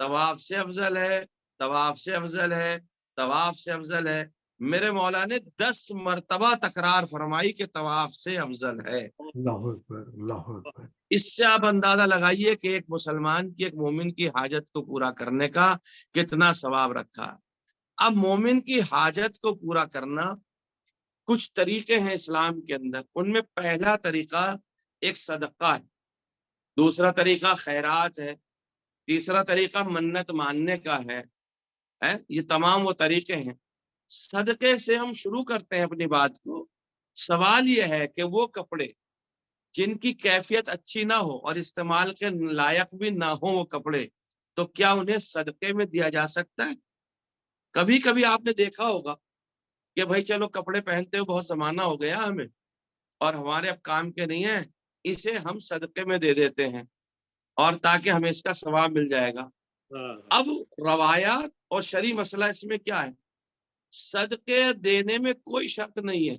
طواف سے افضل ہے، طواف سے افضل ہے، طواف سے افضل ہے۔ میرے مولا نے 10 مرتبہ تکرار فرمائی کہ طواف سے افضل ہے۔ اللہ اکبر، اللہ اکبر۔ اس سے آپ اندازہ لگائیے کہ ایک مسلمان کی، ایک مومن کی حاجت کو پورا کرنے کا کتنا ثواب رکھا ہے۔ اب مومن کی حاجت کو پورا کرنا کچھ طریقے ہیں اسلام کے اندر، ان میں پہلا طریقہ ایک صدقہ ہے، دوسرا طریقہ خیرات ہے، تیسرا طریقہ منت ماننے کا ہے۔ یہ تمام وہ طریقے ہیں۔ صدقے سے ہم شروع کرتے ہیں اپنی بات کو۔ سوال یہ ہے کہ وہ کپڑے جن کی کیفیت اچھی نہ ہو اور استعمال کے لائق بھی نہ ہو وہ کپڑے، تو کیا انہیں صدقے میں دیا جا سکتا ہے؟ کبھی کبھی آپ نے دیکھا ہوگا کہ بھائی چلو کپڑے پہنتے ہوئے بہت زمانہ ہو گیا ہمیں اور ہمارے اب کام کے نہیں ہیں، اسے ہم صدقے میں دے دیتے ہیں اور تاکہ ہمیں اس کا ثواب مل جائے گا۔ اب روایات اور شرعی مسئلہ اس میں کیا ہے؟ صدقے دینے میں کوئی شرط نہیں ہے،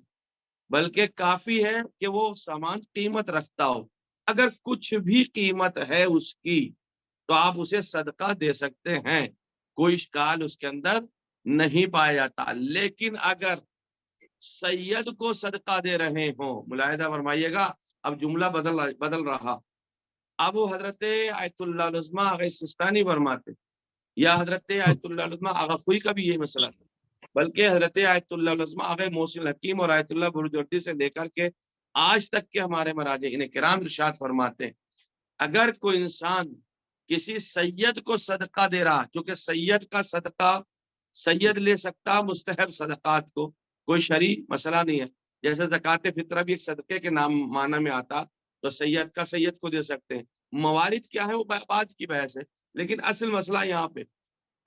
بلکہ کافی ہے کہ وہ سامان قیمت رکھتا ہو۔ اگر کچھ بھی قیمت ہے اس کی تو آپ اسے صدقہ دے سکتے ہیں، کوئی اشکال اس کے اندر نہیں پایا جاتا۔ لیکن اگر سید کو صدقہ دے رہے ہوں، ملاحظہ فرمائیے گا، اب جملہ بدل رہا، اب وہ حضرت آیت اللہ العظمہ آغا سستانی فرماتے یا حضرت آیت اللہ العظمہ آغا خوئی کا بھی یہ مسئلہ تھا، بلکہ حضرت آیت اللہ العظمہ آغا محسن حکیم اور آیت اللہ برجوردی سے لے کر کے آج تک کے ہمارے مراجعین کرام ارشاد فرماتے ہیں اگر کوئی انسان کسی سید کو صدقہ دے رہا، چونکہ سید کا صدقہ سید لے سکتا مستحب صدقات کو، کوئی شرعی مسئلہ نہیں ہے۔ جیسے زکوٰۃ فطرہ بھی ایک صدقے کے نام معنی میں آتا تو سید کا سید کو دے سکتے ہیں۔ موارد کیا ہے وہ بات کی بحث ہے، لیکن اصل مسئلہ یہاں پہ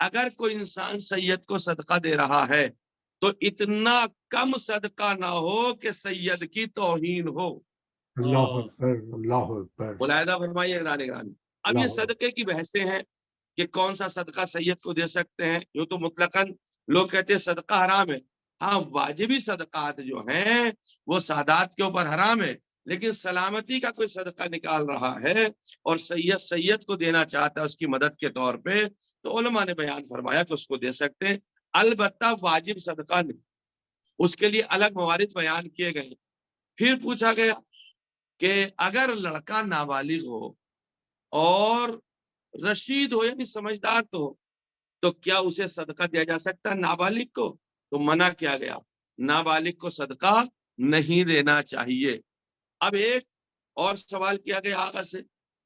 اگر کوئی انسان سید کو صدقہ دے رہا ہے تو اتنا کم صدقہ نہ ہو کہ سید کی توہین ہو۔ اللہ اکبر، اللہ اکبر۔ ملاحظہ فرمائیے گرامی۔ اب یہ صدقے کی بحثیں ہیں کہ کون سا صدقہ سید کو دے سکتے ہیں۔ یوں تو مطلقاً لوگ کہتے ہیں صدقہ حرام ہے، ہاں واجبی صدقات جو ہیں وہ سادات کے اوپر حرام ہے، لیکن سلامتی کا کوئی صدقہ نکال رہا ہے اور سید کو دینا چاہتا ہے اس کی مدد کے طور پہ، تو علماء نے بیان فرمایا کہ اس کو دے سکتے ہیں، البتہ واجب صدقہ نہیں، اس کے لیے الگ موارد بیان کیے گئے۔ پھر پوچھا گیا کہ اگر لڑکا نابالغ ہو اور رشید ہو یعنی سمجھدار تو کیا اسے صدقہ دیا جا سکتا ہے نابالغ کو؟ تو منع کیا گیا، نابالغ کو صدقہ نہیں دینا چاہیے۔ اب ایک اور سوال کیا گیا آغا سے،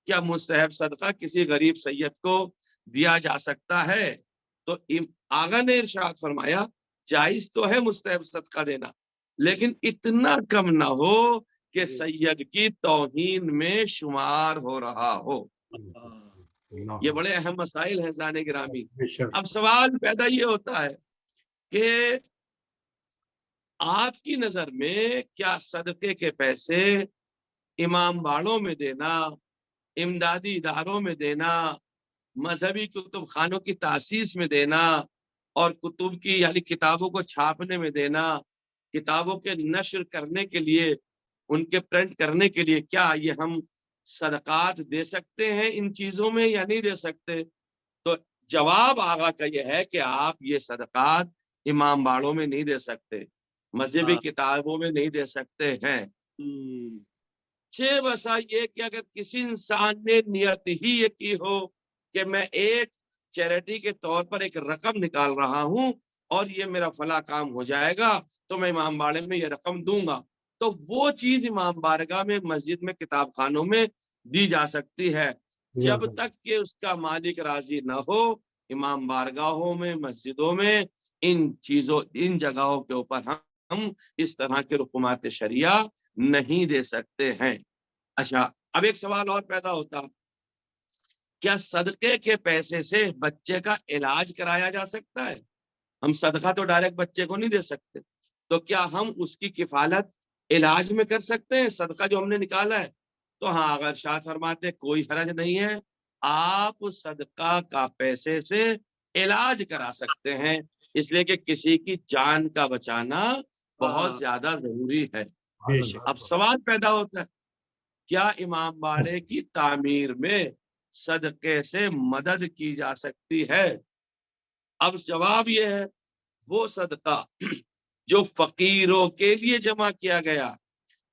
کیا مستحب صدقہ کسی غریب سید کو دیا جا سکتا ہے؟ تو آغا نے ارشاد فرمایا جائز تو ہے مستحب صدقہ دینا، لیکن اتنا کم نہ ہو کہ سید کی توہین میں شمار ہو رہا ہو۔ یہ بڑے اہم مسائل ہیں زانے گرامی۔ اب سوال پیدا یہ ہوتا ہے کہ آپ کی نظر میں کیا صدقے کے پیسے امام باڑوں میں دینا، امدادی اداروں میں دینا، مذہبی کتب خانوں کی تاسیس میں دینا اور کتب کی یعنی کتابوں کو چھاپنے میں دینا، کتابوں کے نشر کرنے کے لیے، ان کے پرنٹ کرنے کے لیے، کیا یہ ہم صدقات دے سکتے ہیں ان چیزوں میں یا نہیں دے سکتے؟ تو جواب آغا کا یہ ہے کہ آپ یہ صدقات امام باڑوں میں نہیں دے سکتے، مذہبی کتابوں میں نہیں دے سکتے ہیں۔ بسا یہ کہ اگر کسی انسان نے نیت ہی یہ کی ہو کہ میں ایک چیریٹی کے طور پر ایک رقم نکال رہا ہوں اور یہ میرا فلاں کام ہو جائے گا تو میں امام باڑے میں یہ رقم دوں گا، تو وہ چیز امام بارگاہ میں، مسجد میں، کتاب خانوں میں دی جا سکتی ہے جب تک کہ اس کا مالک راضی نہ ہو۔ امام بارگاہوں میں، مسجدوں میں، ان جگہوں کے اوپر ہم اس طرح کے رقومات شریعہ نہیں دے سکتے ہیں۔ اچھا، اب ایک سوال اور پیدا ہوتا، کیا صدقے کے پیسے سے بچے کا علاج کرایا جا سکتا ہے؟ ہم صدقہ تو ڈائریکٹ بچے کو نہیں دے سکتے، تو کیا ہم اس کی کفالت علاج میں کر سکتے ہیں؟ صدقہ جو ہم نے نکالا ہے تو ہاں، اگر شاہ فرماتے کوئی حرج نہیں ہے، آپ صدقہ کا پیسے سے علاج کرا سکتے ہیں، اس لیے کہ کسی کی جان کا بچانا بہت زیادہ ضروری ہے۔ اب سوال پیدا ہوتا ہے، کیا امام باڑے کی تعمیر میں صدقے سے مدد کی جا سکتی ہے؟ اب جواب یہ ہے، وہ صدقہ جو فقیروں کے لیے جمع کیا گیا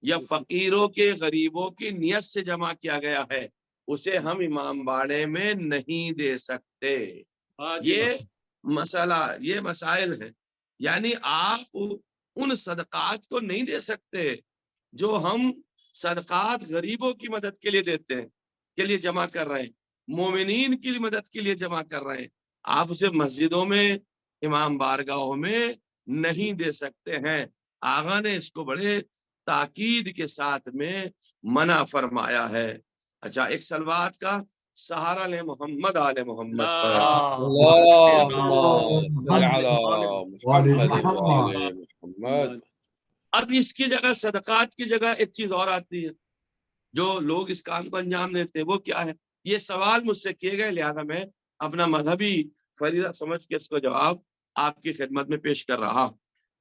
یا فقیروں کے، غریبوں کی نیت سے جمع کیا گیا ہے، اسے ہم امام باڑے میں نہیں دے سکتے۔ یہ مسئلہ، یہ مسائل ہیں، یعنی آپ ان صدقات کو نہیں دے سکتے جو ہم صدقات غریبوں کی مدد کے لیے دیتے ہیں، کے لیے جمع کر رہے ہیں، مومنین کی مدد کے لیے جمع کر رہے ہیں، آپ اسے مسجدوں میں، امام بارگاہوں میں نہیں دے سکتے ہیں۔ آغا نے اس کو بڑے تاکید کے ساتھ میں منع فرمایا ہے۔ اچھا، ایک صلوات کا سہارا لے محمد آل محمد پر۔ اللهم صل على محمد وعلى محمد۔ اب اس کی جگہ، صدقات کی جگہ ایک چیز اور آتی ہے جو لوگ اس کام کو انجام دیتے ہیں، وہ کیا ہے؟ یہ سوال مجھ سے کیے گئے، لہذا میں اپنا مذہبی فریضہ سمجھ کے اس کو جواب آپ کی خدمت میں پیش کر رہا۔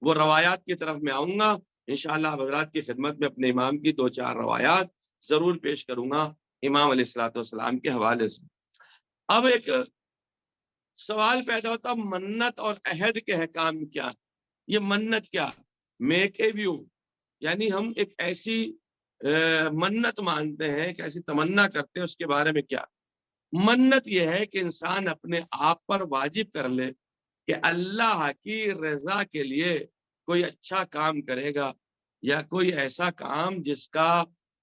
وہ روایات کی طرف میں آؤں گا انشاءاللہ، حضرات کی خدمت میں اپنے امام کی 2-4 روایات ضرور پیش کروں گا امام علیہ الصلوۃ والسلام کے حوالے سے۔ اب ایک سوال پیدا ہوتا، منت اور عہد کے احکام کیا؟ یہ منت کیا؟ میک اے ویو، یعنی ہم ایک ایسی منت مانتے ہیں، ایک ایسی تمنا کرتے ہیں، اس کے بارے میں کیا؟ منت یہ ہے کہ انسان اپنے آپ پر واجب کر لے کہ اللہ کی رضا کے لیے کوئی اچھا کام کرے گا، یا کوئی ایسا کام جس کا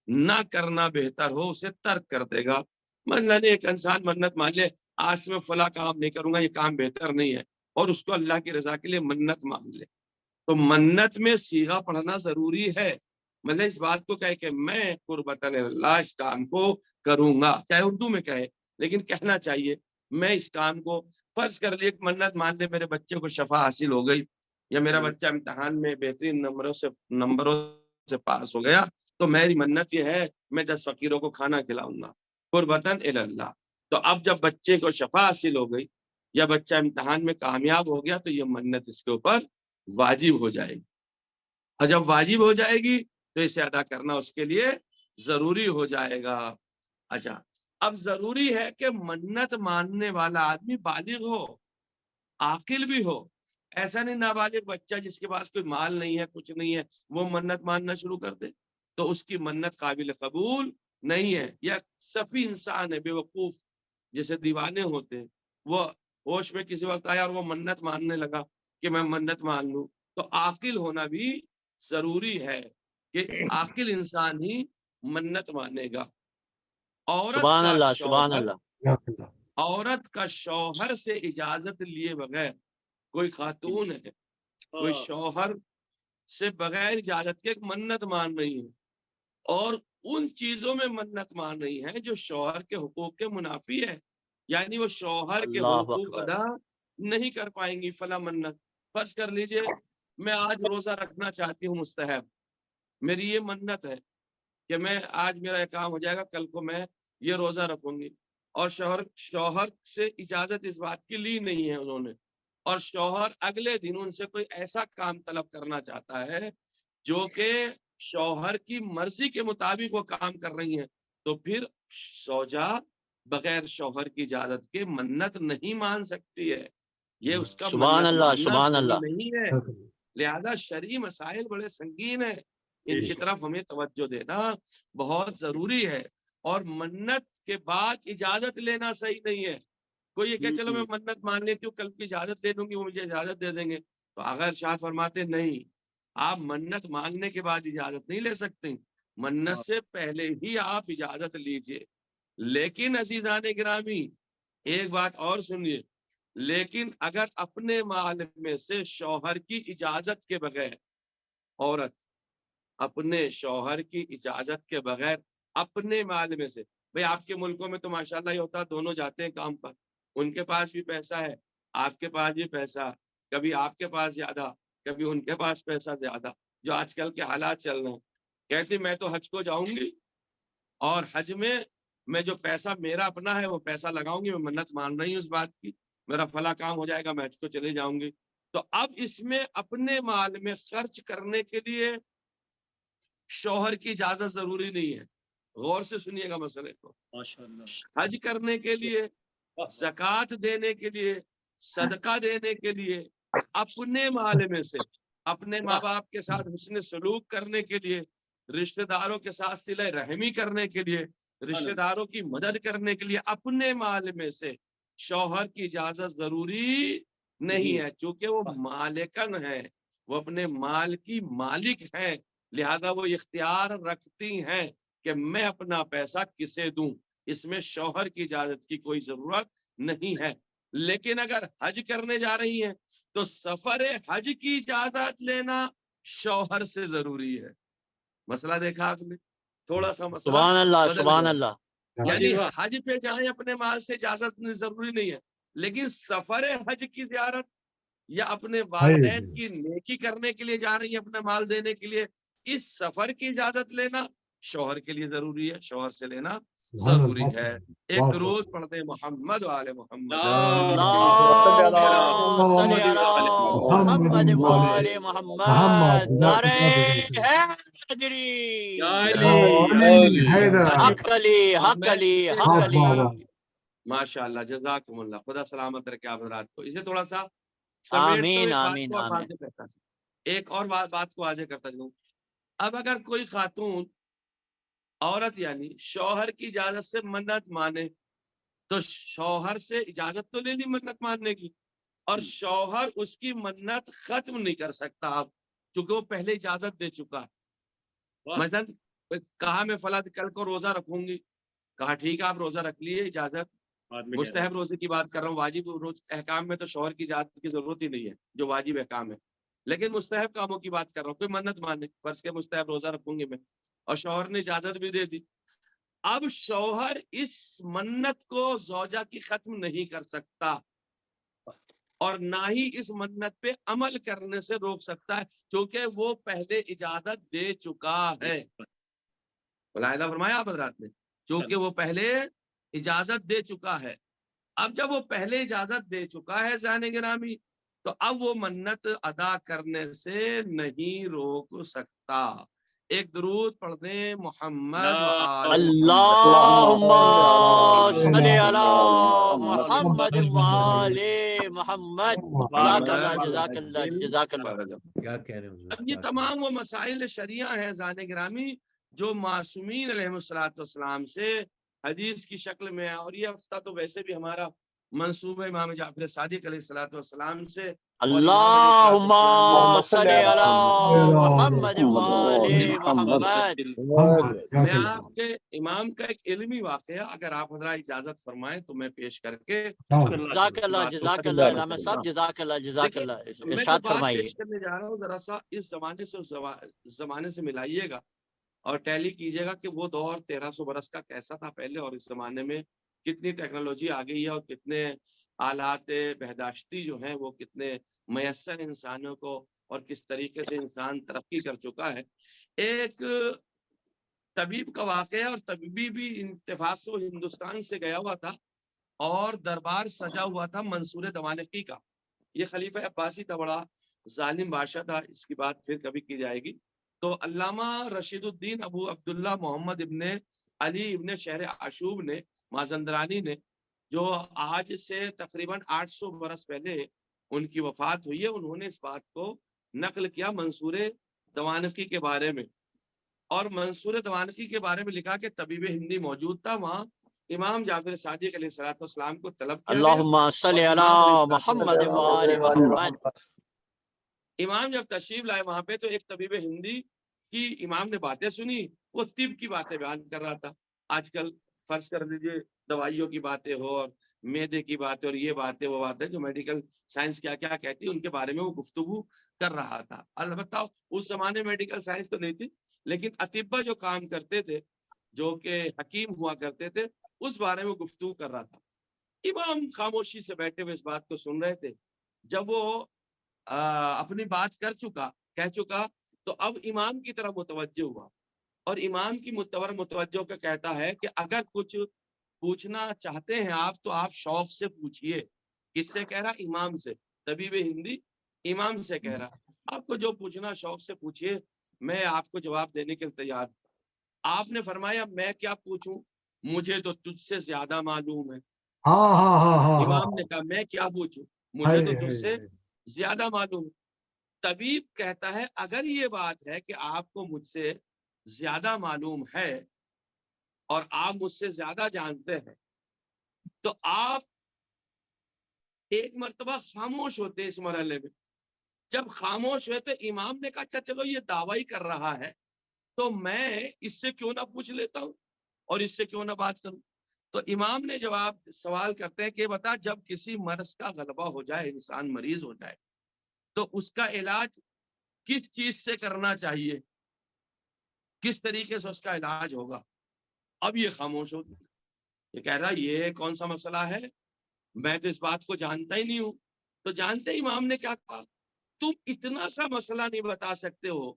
نہ کرنا بہتر ہو اسے ترک کر دے گا۔ مثلا ایک انسان منت مان لے، آج سے میں فلاں کام نہیں کروں گا، یہ کام بہتر نہیں ہے، اور اس کو اللہ کی رضا کے لیے منت مان لے، تو منت میں صیغہ پڑھنا ضروری ہے۔ مطلب اس بات کو کہے کہ میں قربتاً اللہ اس کام کو کروں گا، چاہے اردو میں کہے، لیکن کہنا چاہیے میں اس کام کو، فرض کر لیے منت مان لے میرے بچے کو شفا حاصل ہو گئی، یا میرا بچہ امتحان میں بہترین نمبروں سے پاس ہو گیا، تو میری منت یہ ہے میں 10 فقیروں کو کھانا کھلاؤں گا قربتاً اللہ۔ تو اب جب بچے کو شفا حاصل ہو گئی یا بچہ امتحان میں کامیاب ہو گیا تو یہ منت اس کے اوپر واجب ہو جائے گی، اور جب واجب ہو جائے گی تو اسے ادا کرنا اس کے لیے ضروری ہو جائے گا۔ اچھا، اب ضروری ہے کہ منت ماننے والا آدمی بالغ ہو، عاقل بھی ہو۔ ایسا نہیں نابالغ بچہ جس کے پاس کوئی مال نہیں ہے، کچھ نہیں ہے، وہ منت ماننا شروع کر دے تو اس کی منت قابل قبول نہیں ہے۔ یا سفی انسان ہے، بے وقوف، جیسے دیوانے ہوتے ہیں، وہ ہوش میں کسی وقت آیا اور وہ منت ماننے لگا کہ میں منت مان لوں، تو عاقل ہونا بھی ضروری ہے کہ عاقل انسان ہی منت مانے گا۔ سبحان اللہ، سبحان اللہ۔ عورت کا شوہر سے اجازت لیے بغیر، کوئی خاتون ہے، کوئی شوہر سے بغیر اجازت کے ایک منت مان رہی ہے، اور ان چیزوں میں منت مان رہی ہے جو شوہر کے حقوق کے منافی ہے، یعنی وہ شوہر کے اللہ حقوق اکبر۔ ادا نہیں کر پائیں گی۔ فلاں منت، فرض کر لیجئے میں آج روزہ رکھنا چاہتی ہوں مستحب، میری یہ منت ہے کہ میں آج میرا یہ کام ہو جائے گا، کل کو میں یہ روزہ رکھوں گی، اور شوہر سے اجازت اس بات کی لی نہیں ہے انہوں نے، اور شوہر اگلے دن ان سے کوئی ایسا کام طلب کرنا چاہتا ہے جو کہ شوہر کی مرضی کے مطابق وہ کام کر رہی ہیں، تو پھر زوجہ بغیر شوہر کی اجازت کے منت نہیں مان سکتی ہے، یہ اس کا سبحان منت اللہ، ماننا سبحان صحیح اللہ۔ نہیں ہے۔ لہذا شرعی مسائل بڑے سنگین ہیں، ان کی طرف ہمیں توجہ دینا بہت ضروری ہے۔ اور منت کے بعد اجازت لینا صحیح نہیں ہے. کوئی یہ کہ چلو میں منت مان لیتی ہوں, کل کی اجازت لے لوں گی, وہ مجھے اجازت دے دیں گے. تو اگر شاہ فرماتے نہیں, آپ منت مانگنے کے بعد اجازت نہیں لے سکتے, منت سے پہلے ہی آپ اجازت لیجئے. لیکن عزیزان گرامی ایک بات اور سنیے, لیکن اگر اپنے مال میں سے شوہر کی اجازت کے بغیر, عورت اپنے شوہر کی اجازت کے بغیر اپنے مال میں سے, بھئی آپ کے ملکوں میں تو ماشاءاللہ یہ ہوتا دونوں جاتے ہیں کام پر, ان کے پاس بھی پیسہ ہے, آپ کے پاس بھی پیسہ, کبھی آپ کے پاس زیادہ, کبھی ان کے پاس پیسہ زیادہ, جو آج کل کے حالات چل رہے ہیں. کہتی میں تو حج کو جاؤں گی اور حج میں جو پیسہ میرا اپنا ہے وہ پیسہ لگاؤں گی, میں منت مان رہی ہوں اس بات کی, میرا فلاں کام ہو جائے گا, میں حج کو چلے جاؤں گی. تو اب اس میں اپنے مال میں خرچ کرنے کے لیے شوہر کی اجازت ضروری نہیں ہے. غور سے سنیے گا مسئلے کو. حج کرنے کے لیے, زکوٰۃ دینے کے لیے, صدقہ دینے کے لیے, اپنے مال میں سے, اپنے ماں باپ کے ساتھ حسن سلوک کرنے کے لیے, رشتہ داروں کے ساتھ صلہ رحمی کرنے کے لیے, رشتہ داروں کی مدد کرنے کے لیے اپنے مال میں سے شوہر کی اجازت ضروری نہیں ہے, چونکہ وہ مالکن ہے, وہ اپنے مال کی مالک ہیں, لہذا وہ اختیار رکھتی ہیں کہ میں اپنا پیسہ کسے دوں. اس میں شوہر کی اجازت کی کوئی ضرورت نہیں ہے. لیکن اگر حج کرنے جا رہی ہیں تو سفر حج کی اجازت لینا شوہر سے ضروری ہے. مسئلہ دیکھا آپ نے, تھوڑا سا مسئلہ سبحان اللہ بدل سبحان گیا. اللہ. یعنی حج پہ جائیں اپنے مال سے اجازت ضروری نہیں ہے, لیکن سفر حج کی زیارت یا اپنے والدین کی نیکی کرنے کے لیے جا رہی ہیں اپنا مال دینے کے لیے, اس سفر کی اجازت لینا شوہر کے لیے ضروری ہے, شوہر سے لینا ضروری ہے. ایک درود پڑھتے ہیں محمد وآل محمد. اللهم صل على محمد وآل محمد. نعرہ حیدری, حق علی حق علی حق علی. ماشاء اللہ, جزاکم اللہ, خدا سلامت رکھے آپ حضرات کو. اسے تھوڑا سا سمیٹ آمین ایک بات آمین کو آپ آمین. واضح کرتا ہوں, ایک اور بات کو واضح کرتا ہوں. اب اگر کوئی خاتون, عورت یعنی شوہر کی اجازت سے منت مانے تو شوہر سے اجازت تو لے لی منت ماننے کی, اور شوہر اس کی منت ختم نہیں کر سکتا اب, چونکہ وہ پہلے اجازت دے چکا ہے. مثلا کہا میں فلاں کل کو روزہ رکھوں گی, کہا ٹھیک ہے آپ روزہ رکھ لیے, اجازت. مستحب روزے کی بات کر رہا ہوں, واجب روز احکام میں تو شوہر کی اجازت کی ضرورت ہی نہیں ہے جو واجب احکام ہے, لیکن مستحب کاموں کی بات کر رہا ہوں. کوئی منت ماننے, فرض کے مستحب روزہ رکھوں گی میں, اور شوہر نے اجازت بھی دے دی. اب شوہر اس منت کو زوجہ کی ختم نہیں کر سکتا, اور نہ ہی اس منت پہ عمل کرنے سے روک سکتا ہے, کیونکہ وہ پہلے اجازت دے چکا ہے. ملاحظہ فرمایا آپ حضرات نے, کیونکہ وہ پہلے اجازت دے چکا ہے. اب جب وہ پہلے اجازت دے چکا ہے ذہن گرامی, تو اب وہ منت ادا کرنے سے نہیں روک سکتا. ایک درود پڑھ دیں محمد وآل اللهم صل محمد. على محمد وآل محمد. جزاک اللہ جزاک اللہ جزاک اللہ. کیا کہہ رہے ہیں؟ اب یہ تمام وہ مسائل شریعہ ہیں ذہن گرامی جو معصومین علیہ السلام سے حدیث کی شکل میں ہے. اور یہ ہفتہ تو ویسے بھی ہمارا منصوبہ امام جعفر صادق علیہ السلام سے, اللهم صل على محمد وآل محمد. میں آپ کے امام کا ایک علمی واقعہ اگر آپ حضرات اجازت فرمائیں تو میں پیش کر کے جزاک اللہ جزاک اللہ علامہ صاحب, جزاک اللہ جزاک اللہ. میں جو ارشاد بات فرمائیے. پیش کرنے جا رہا ہوں ذرا سا اس زمانے سے اس زمانے سے ملائیے گا اور ٹیلی کیجیے گا کہ وہ دور 1300 برس کا کیسا تھا پہلے, اور اس زمانے میں کتنی ٹیکنالوجی آ گئی ہے, اور کتنے آلات بہداشتی جو ہیں وہ کتنے میسر انسانوں کو, اور کس طریقے سے انسان ترقی کر چکا ہے. ایک طبیب کا واقعہ ہے, اور طبیبی بھی اتفاق سے وہ ہندوستان سے گیا ہوا تھا, اور دربار سجا ہوا تھا منصور دوانقی کا. یہ خلیفہ عباسی تھا, بڑا ظالم بادشاہ تھا, اس کی بات پھر کبھی کی جائے گی. تو علامہ رشید الدین ابو عبداللہ محمد ابن علی ابن شہر عاشوب نے, مازندرانی نے, جو آج سے تقریباً 800 برس پہلے ان کی وفات ہوئی ہے, انہوں نے اس بات کو نقل کیا منصور دوانقی کے بارے میں. اور منصور دوانقی کے بارے میں لکھا کہ طبیب ہندی موجود تھا وہاں, امام جعفر صادق علیہ السلام کو طلب کیا گیا. اللہم صلی علی محمد و آل محمد. امام جب تشریف لائے وہاں پہ تو ایک طبیب ہندی کی امام نے باتیں سنی. وہ طب کی باتیں بیان کر رہا تھا. آج کل فرض کر دیجئے دوائیوں کی باتیں ہو اور معدے کی باتیں اور یہ باتیں وہ باتیں جو میڈیکل سائنس کیا کیا کہتی ہے ان کے بارے میں وہ گفتگو کر رہا تھا. البتہ اس زمانے میں میڈیکل سائنس تو نہیں تھی لیکن اطباء جو کام کرتے تھے جو کہ حکیم ہوا کرتے تھے اس بارے میں گفتگو کر رہا تھا. امام خاموشی سے بیٹھے ہوئے اس بات کو سن رہے تھے. جب وہ اپنی بات کہہ چکا تو اب امام کی طرف متوجہ ہوا اور امام کی متوجہ کا کہتا ہے کہ اگر کچھ پوچھنا چاہتے ہیں آپ تو آپ شوق سے پوچھئے. کس سے کہہ رہا؟ امام سے. طبیب ہندی امام سے کہہ رہا آپ کو جو پوچھنا شوق سے پوچھئے میں آپ کو جواب دینے کے تیار. آپ نے فرمایا میں کیا پوچھوں مجھے تو تجھ سے زیادہ معلوم ہے. امام نے کہا میں کیا پوچھوں مجھے تو تجھ سے زیادہ معلوم. طبیب کہتا ہے اگر یہ بات ہے کہ آپ کو مجھ سے زیادہ معلوم ہے اور آپ مجھ سے زیادہ جانتے ہیں تو آپ ایک مرتبہ خاموش ہوتے اس مرحلے میں. جب خاموش ہوئے تو امام نے کہا اچھا چلو یہ دعویٰ کر رہا ہے تو میں اس سے کیوں نہ پوچھ لیتا ہوں اور اس سے کیوں نہ بات کروں. تو امام نے جواب سوال کرتے ہیں کہ بتا جب کسی مرض کا غلبہ ہو جائے انسان مریض ہو جائے تو اس کا علاج کس چیز سے کرنا چاہیے کس طریقے سے اس کا علاج ہوگا. اب یہ خاموش ہو گیا. یہ کہہ رہا یہ کون سا مسئلہ ہے میں تو اس بات کو جانتا ہی نہیں ہوں. تو جانتے امام نے کیا کہا تم اتنا سا مسئلہ نہیں بتا سکتے ہو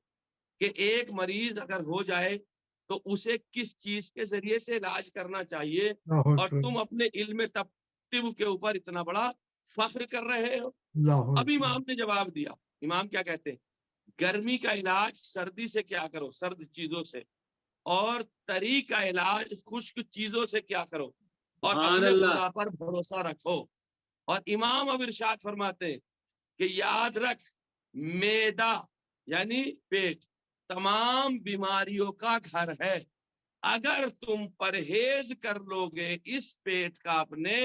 کہ ایک مریض اگر ہو جائے تو اسے کس چیز کے ذریعے سے علاج کرنا چاہیے اور تم اپنے علم طب کے اوپر اتنا بڑا فخر کر رہے ہو. اب امام نے جواب دیا. امام کیا کہتے ہیں گرمی کا علاج سردی سے کیا کرو سرد چیزوں سے اور طری کا علاج خشک چیزوں سے کیا کرو اور اپنے خدا پر بھروسہ رکھو. اور امام اب ارشاد فرماتے ہیں کہ یاد رکھ معدہ یعنی پیٹ تمام بیماریوں کا گھر ہے. اگر تم پرہیز کر لو گے اس پیٹ کا اپنے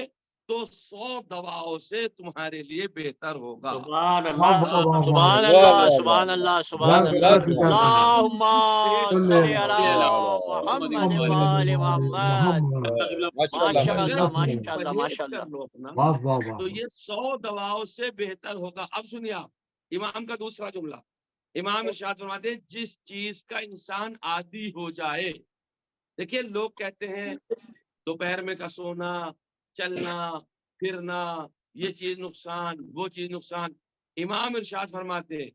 تو 100 دواؤں سے تمہارے لیے بہتر ہوگا. سبحان اللہ سبحان اللہ سبحان اللہ سبحان اللہ. اللہم صلی علی محمد و آل محمد. ماشاء اللہ ماشاء اللہ ماشاء اللہ. تو یہ 100 دواؤں سے بہتر ہوگا. اب سنیے آپ امام کا دوسرا جملہ. امام ارشاد فرماتے ہیں جس چیز کا انسان عادی ہو جائے. دیکھیے لوگ کہتے ہیں دوپہر میں کا سونا چلنا پھرنا یہ چیز نقصان وہ چیز نقصان. امام ارشاد فرماتے ہیں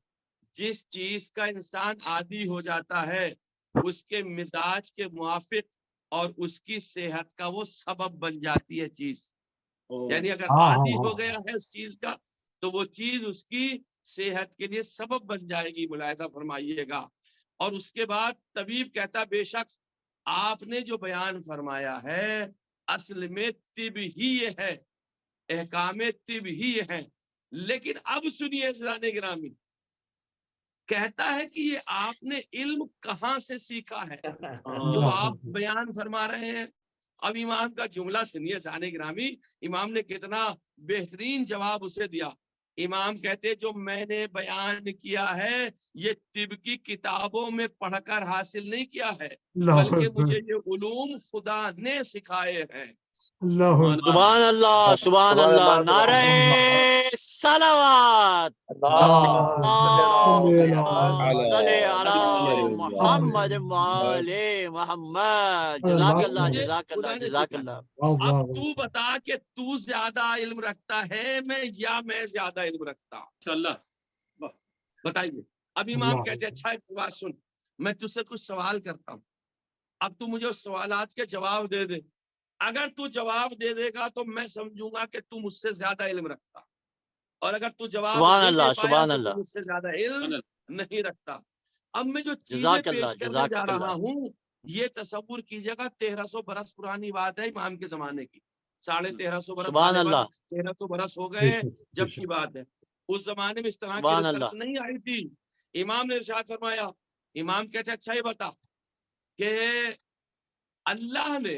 جس چیز کا انسان عادی ہو جاتا ہے اس کے مزاج کے موافق اور اس کی صحت کا وہ سبب بن جاتی ہے چیز. یعنی اگر عادی ہو گیا ہے اس چیز کا تو وہ چیز اس کی صحت کے لیے سبب بن جائے گی. ملاحظہ فرمائیے گا. اور اس کے بعد طبیب کہتا بے شک آپ نے جو بیان فرمایا ہے اصل میں طب ہی یہ ہے احکام طب ہی یہ ہے. لیکن اب سنیے عزیزان گرامی کہتا ہے کہ یہ آپ نے علم کہاں سے سیکھا ہے جو آپ بیان فرما رہے ہیں. اب امام کا جملہ سنیے عزیزان گرامی امام نے کتنا بہترین جواب اسے دیا. امام کہتے جو میں نے بیان کیا ہے یہ طب کی کتابوں میں پڑھ کر حاصل نہیں کیا ہے بلکہ مجھے یہ علوم خدا نے سکھائے ہیں. سبحان اللہ سبحان اللہ. نعرہ صلوات. صلی علی محمد و آل محمد. جزاک اللہ جزاک اللہ جزاک اللہ. اب تو بتا کہ تو زیادہ علم رکھتا ہے میں زیادہ علم رکھتا ہوں بتائیے. اب امام کہتے اچھا ایک بات سن میں تجھ سے کچھ سوال کرتا ہوں اب تو مجھے اس سوالات کے جواب دے دے. اگر تو جواب دے دے گا تو میں سمجھوں گا کہ تو مجھ سے زیادہ علم رکھتا اور اگر تو جواب نہیں دے پایا تو تو مجھ سے زیادہ علم نہیں رکھتا. اب میں جو چیزیں پیش کرنے جا رہا ہوں یہ تصور کیجیے گا 1300 برس پرانی بات ہے امام کے زمانے کی. 1350 برس 1300 برس ہو گئے جب کی بات ہے. اس زمانے میں اس طرح کی ریسرچ نہیں آئی تھی. امام نے ارشاد فرمایا امام کہتے اچھا یہ بتا کہ اللہ نے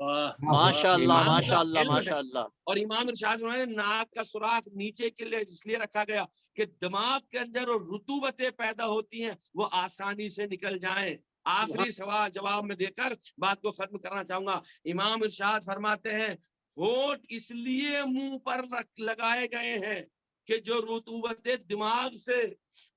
ماشاء اللہ امام ماشاء کا اللہ علم ہے۔ ماشاء اللہ۔ اور امام ارشاد فرماتے ہیں ناک کا سوراخ نیچے کے لیے اس لیے رکھا گیا کہ دماغ کے اندر جو رطوبتیں پیدا ہوتی ہیں وہ آسانی سے نکل جائیں۔ آخری سوال جواب میں دے کر بات کو ختم کرنا چاہوں گا۔ امام ارشاد فرماتے ہیں ہونٹ اس لیے منہ پر لگائے گئے ہیں کہ جو رطوبتیں دماغ سے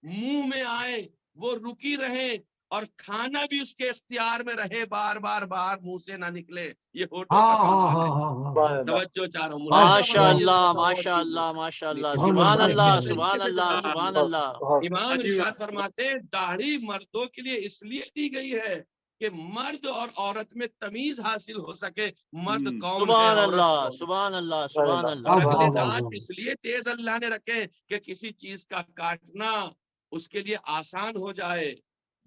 منہ میں آئے وہ رکی رہیں اور کھانا بھی اس کے اختیار میں رہے، بار بار باہر منہ سے نہ نکلے۔ یہ ہوٹوں کا فرمان ہے۔ توجہ چاہ رہا ہوں، ماشاء ملازمہ اللہ یہ ماشاء غور اللہ کیجیے۔ ماشاء اللہ، لیکن سبحان امام اللہ کس سبحان طریقے سے اللہ جواب سبحان دیا؟ اللہ۔ امام ارشاد فرماتے ہیں داڑھی مردوں کے لیے اس لیے دی گئی ہے کہ مرد اور عورت میں تمیز حاصل ہو سکے، مرد کون ہے سبحان عورت اللہ کون ہے۔ سبحان اللہ سبحان اللہ۔ اور اگلے دانت اس لیے تیز اللہ نے رکھے کہ کسی چیز کا کاٹنا اس کے لیے آسان ہو جائے۔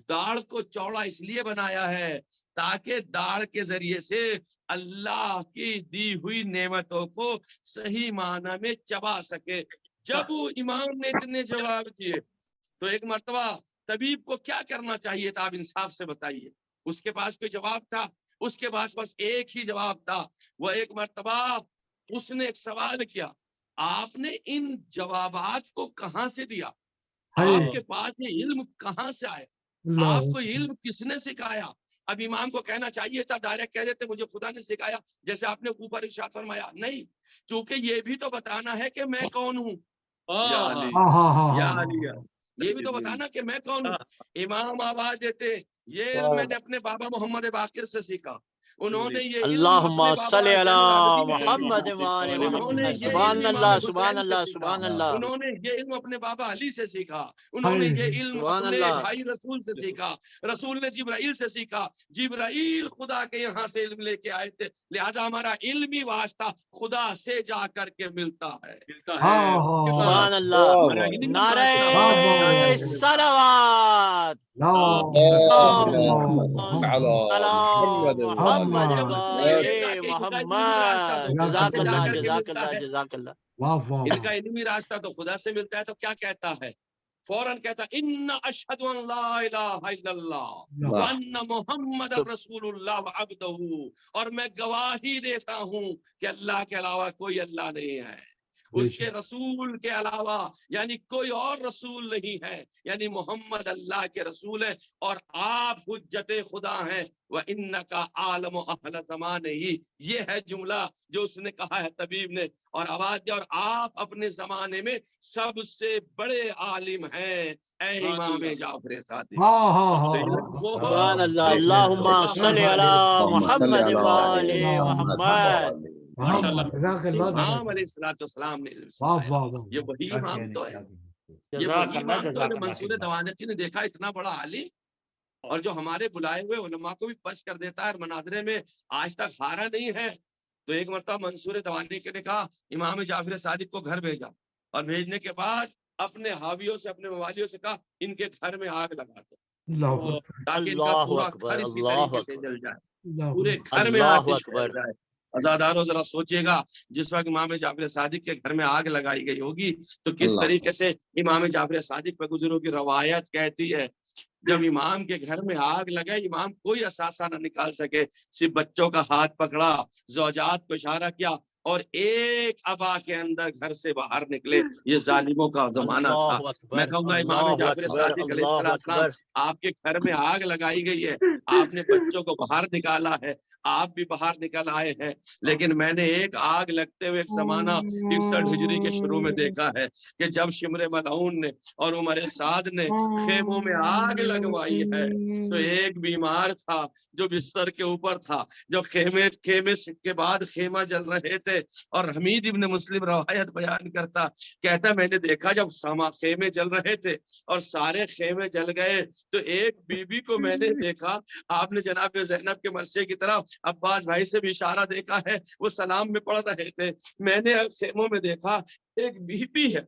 داڑھ کو چوڑا اس لیے بنایا ہے تاکہ داڑھ کے ذریعے سے اللہ کی دی ہوئی نعمتوں کو صحیح معنی میں چبا سکے۔ جب وہ امام نے اتنے جواب دیے تو ایک مرتبہ طبیب کو کیا کرنا چاہیے تھا، آپ انصاف سے بتائیے۔ اس کے پاس کوئی جواب تھا؟ اس کے پاس بس ایک ہی جواب تھا۔ وہ ایک مرتبہ اس نے ایک سوال کیا، آپ نے ان جوابات کو کہاں سے دیا؟ آپ کے پاس یہ علم کہاں سے آیا؟ آپ کو علم کس نے سکھایا؟ اب امام کو کہنا چاہیے تھا ڈائریکٹ کہہ دیتے مجھے خدا نے سکھایا، جیسے آپ نے اوپر ارشاد فرمایا۔ نہیں، چونکہ یہ بھی تو بتانا ہے کہ میں کون ہوں۔ یا علی یا علی، یہ بھی تو بتانا کہ میں کون ہوں۔ امام آواز دیتے یہ علم میں نے اپنے بابا محمد باقر سے سیکھا، انہوں نے یہ علم اللہم اپنے بابا صلی زین علی العابدین سے محمد سیکھا، وآل انہوں نے محمد۔ یہ علم سبحان امام اللہ سبحان حسین سے اللہ سیکھا، سبحان اللہ۔ انہوں نے یہ علم اپنے بابا علی سے سیکھا، انہوں نے یہ علم سبحان اپنے اللہ۔ بھائی رسول سے سیکھا، رسول نے جبرائیل سے سیکھا، جبرائیل خدا کے یہاں سے علم لے کے آئے تھے، لہذا ہمارا علمی واسطہ خدا سے جا کر کے ملتا ہے۔ سبحان اللہ۔ ہمارا علمی نعرہ واسطہ خدا سے جا کر کے ملتا ہے۔ صلوات على محمد محمد جب اس نے یہ کہا وآل کہ ان کا علمی راستہ تو محمد۔ خدا جزاک سے جا اللہ کر کے جزاک ملتا اللہ ہے، جزاک اللہ۔ ان کا علمی راستہ تو خدا سے ملتا ہے، تو کیا کہتا ہے؟ فوراً کہتا ان اشہد ان لا الہ الا اللہ وان محمد رسول اللہ وعبدہ، اور میں گواہی دیتا ہوں کہ اللہ کے علاوہ کوئی اللہ نہیں ہے، اس کے رسول کے علاوہ یعنی کوئی اور رسول نہیں ہے، یعنی محمد اللہ کے رسول ہے اور آپ حجت خدا ہیں۔ وَإِنَّكَ عَالَمُ أَهْلَ زَمَانِهِ، یہ ہے جملہ جو اس نے کہا ہے طبیب نے، اور آواز دیا اور آپ اپنے زمانے میں سب سے بڑے عالم ہیں اے امام جعفر صادق۔ سبحان اللہ۔ اللہم صلی علی محمد وآل محمد۔ امام علیہ السلام نے علم سکھایا۔ یہ وہی امام تو ہے، یہ وہی امام تو ہے۔ منصور دوانقی نے دیکھا اتنا بڑا عالم، اور جو ہمارے بلائے ہوئے علماء کو بھی پس کر دیتا ہے اور مناظرے میں آج تک ہارا نہیں ہے۔ تو ایک مرتبہ منصور دوانقی نے کہا امام جعفر صادق کو گھر بھیجا، اور بھیجنے کے بعد اپنے حاویوں سے اپنے موالیوں سے کہا ان کے گھر میں آگ لگا دو تاکہ ان کا اللہ پورا اکبر گھر اسی اللہ طریقے سے اکبر جل جائے، پورے گھر میں اللہ آتش اکبر۔ پھیل جائے۔ عزادارو ذرا سوچئے گا جس وقت امام جعفر صادق کے گھر میں آگ لگائی گئی ہوگی تو کس طریقے سے امام جعفر صادق پہ گزروں کی روایت کہتی ہے جب امام کے گھر میں آگ لگے امام کوئی اثاثہ نہ نکال سکے، صرف بچوں کا ہاتھ پکڑا، زوجات کو اشارہ کیا اور ایک ابا کے اندر گھر سے باہر نکلے۔ یہ ظالموں کا زمانہ تھا۔ میں کہوں گا امام جعفر صادق علیہ السلام آپ کے گھر میں آگ لگائی گئی ہے، آپ نے بچوں کو باہر نکالا ہے، آپ بھی باہر نکل آئے ہیں، لیکن میں نے ایک آگ لگتے ہوئے ایک زمانہ 61 ہجری کے شروع میں دیکھا ہے کہ جب شمر ملعون نے اور عمر سعد نے خیموں میں آگ لگوائی ہے تو ایک بیمار تھا جو بستر کے اوپر تھا، جب خیمے کے بعد خیمہ جل رہے تھے، اور حمید ابن مسلم روایت بیان کرتا کہتا میں نے دیکھا جب خیمے جل رہے تھے اور سارے خیمے جل گئے تو ایک بی بی کو میں نے دیکھا، آپ نے جناب زینب کے مرثیے کی طرف عباس بھائی سے بھی اشارہ دیکھا ہے، وہ سلام میں پڑھ رہے تھے، میں نے خیموں میں دیکھا ایک بی بی ہے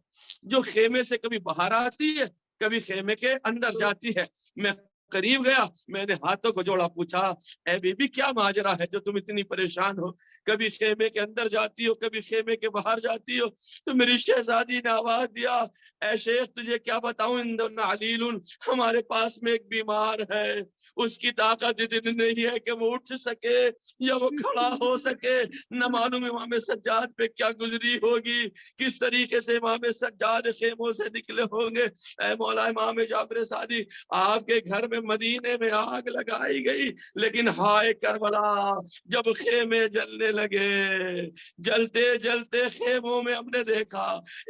جو خیمے سے کبھی باہر آتی ہے کبھی خیمے کے اندر جاتی ہے، میں قریب گیا, میں نے ہاتھوں کو جوڑا, پوچھا اے بی بی کیا ماجرا ہے جو تم اتنی پریشان ہو, کبھی خیمے کے اندر جاتی ہو کبھی خیمے کے باہر جاتی ہو. تو میری شہزادی نے آواز دیا, اے شیخ تجھے کیا بتاؤں, علیل, ہمارے پاس میں ایک بیمار ہے, اس کی طاقت اتنی نہیں ہے کہ وہ اٹھ سکے یا وہ کھڑا ہو سکے. نہ معلوم امام سجاد پہ کیا گزری ہوگی, کس طریقے سے امام سجاد خیموں سے نکلے ہوں گے. اے مولا امام جعفر صادق, آپ کے گھر میں مدینے میں آگ لگائی گئی, لیکن ہائے کربلا, جب خیمے جلنے لگے, جلتے جلتے خیموں میں ہم نے دیکھا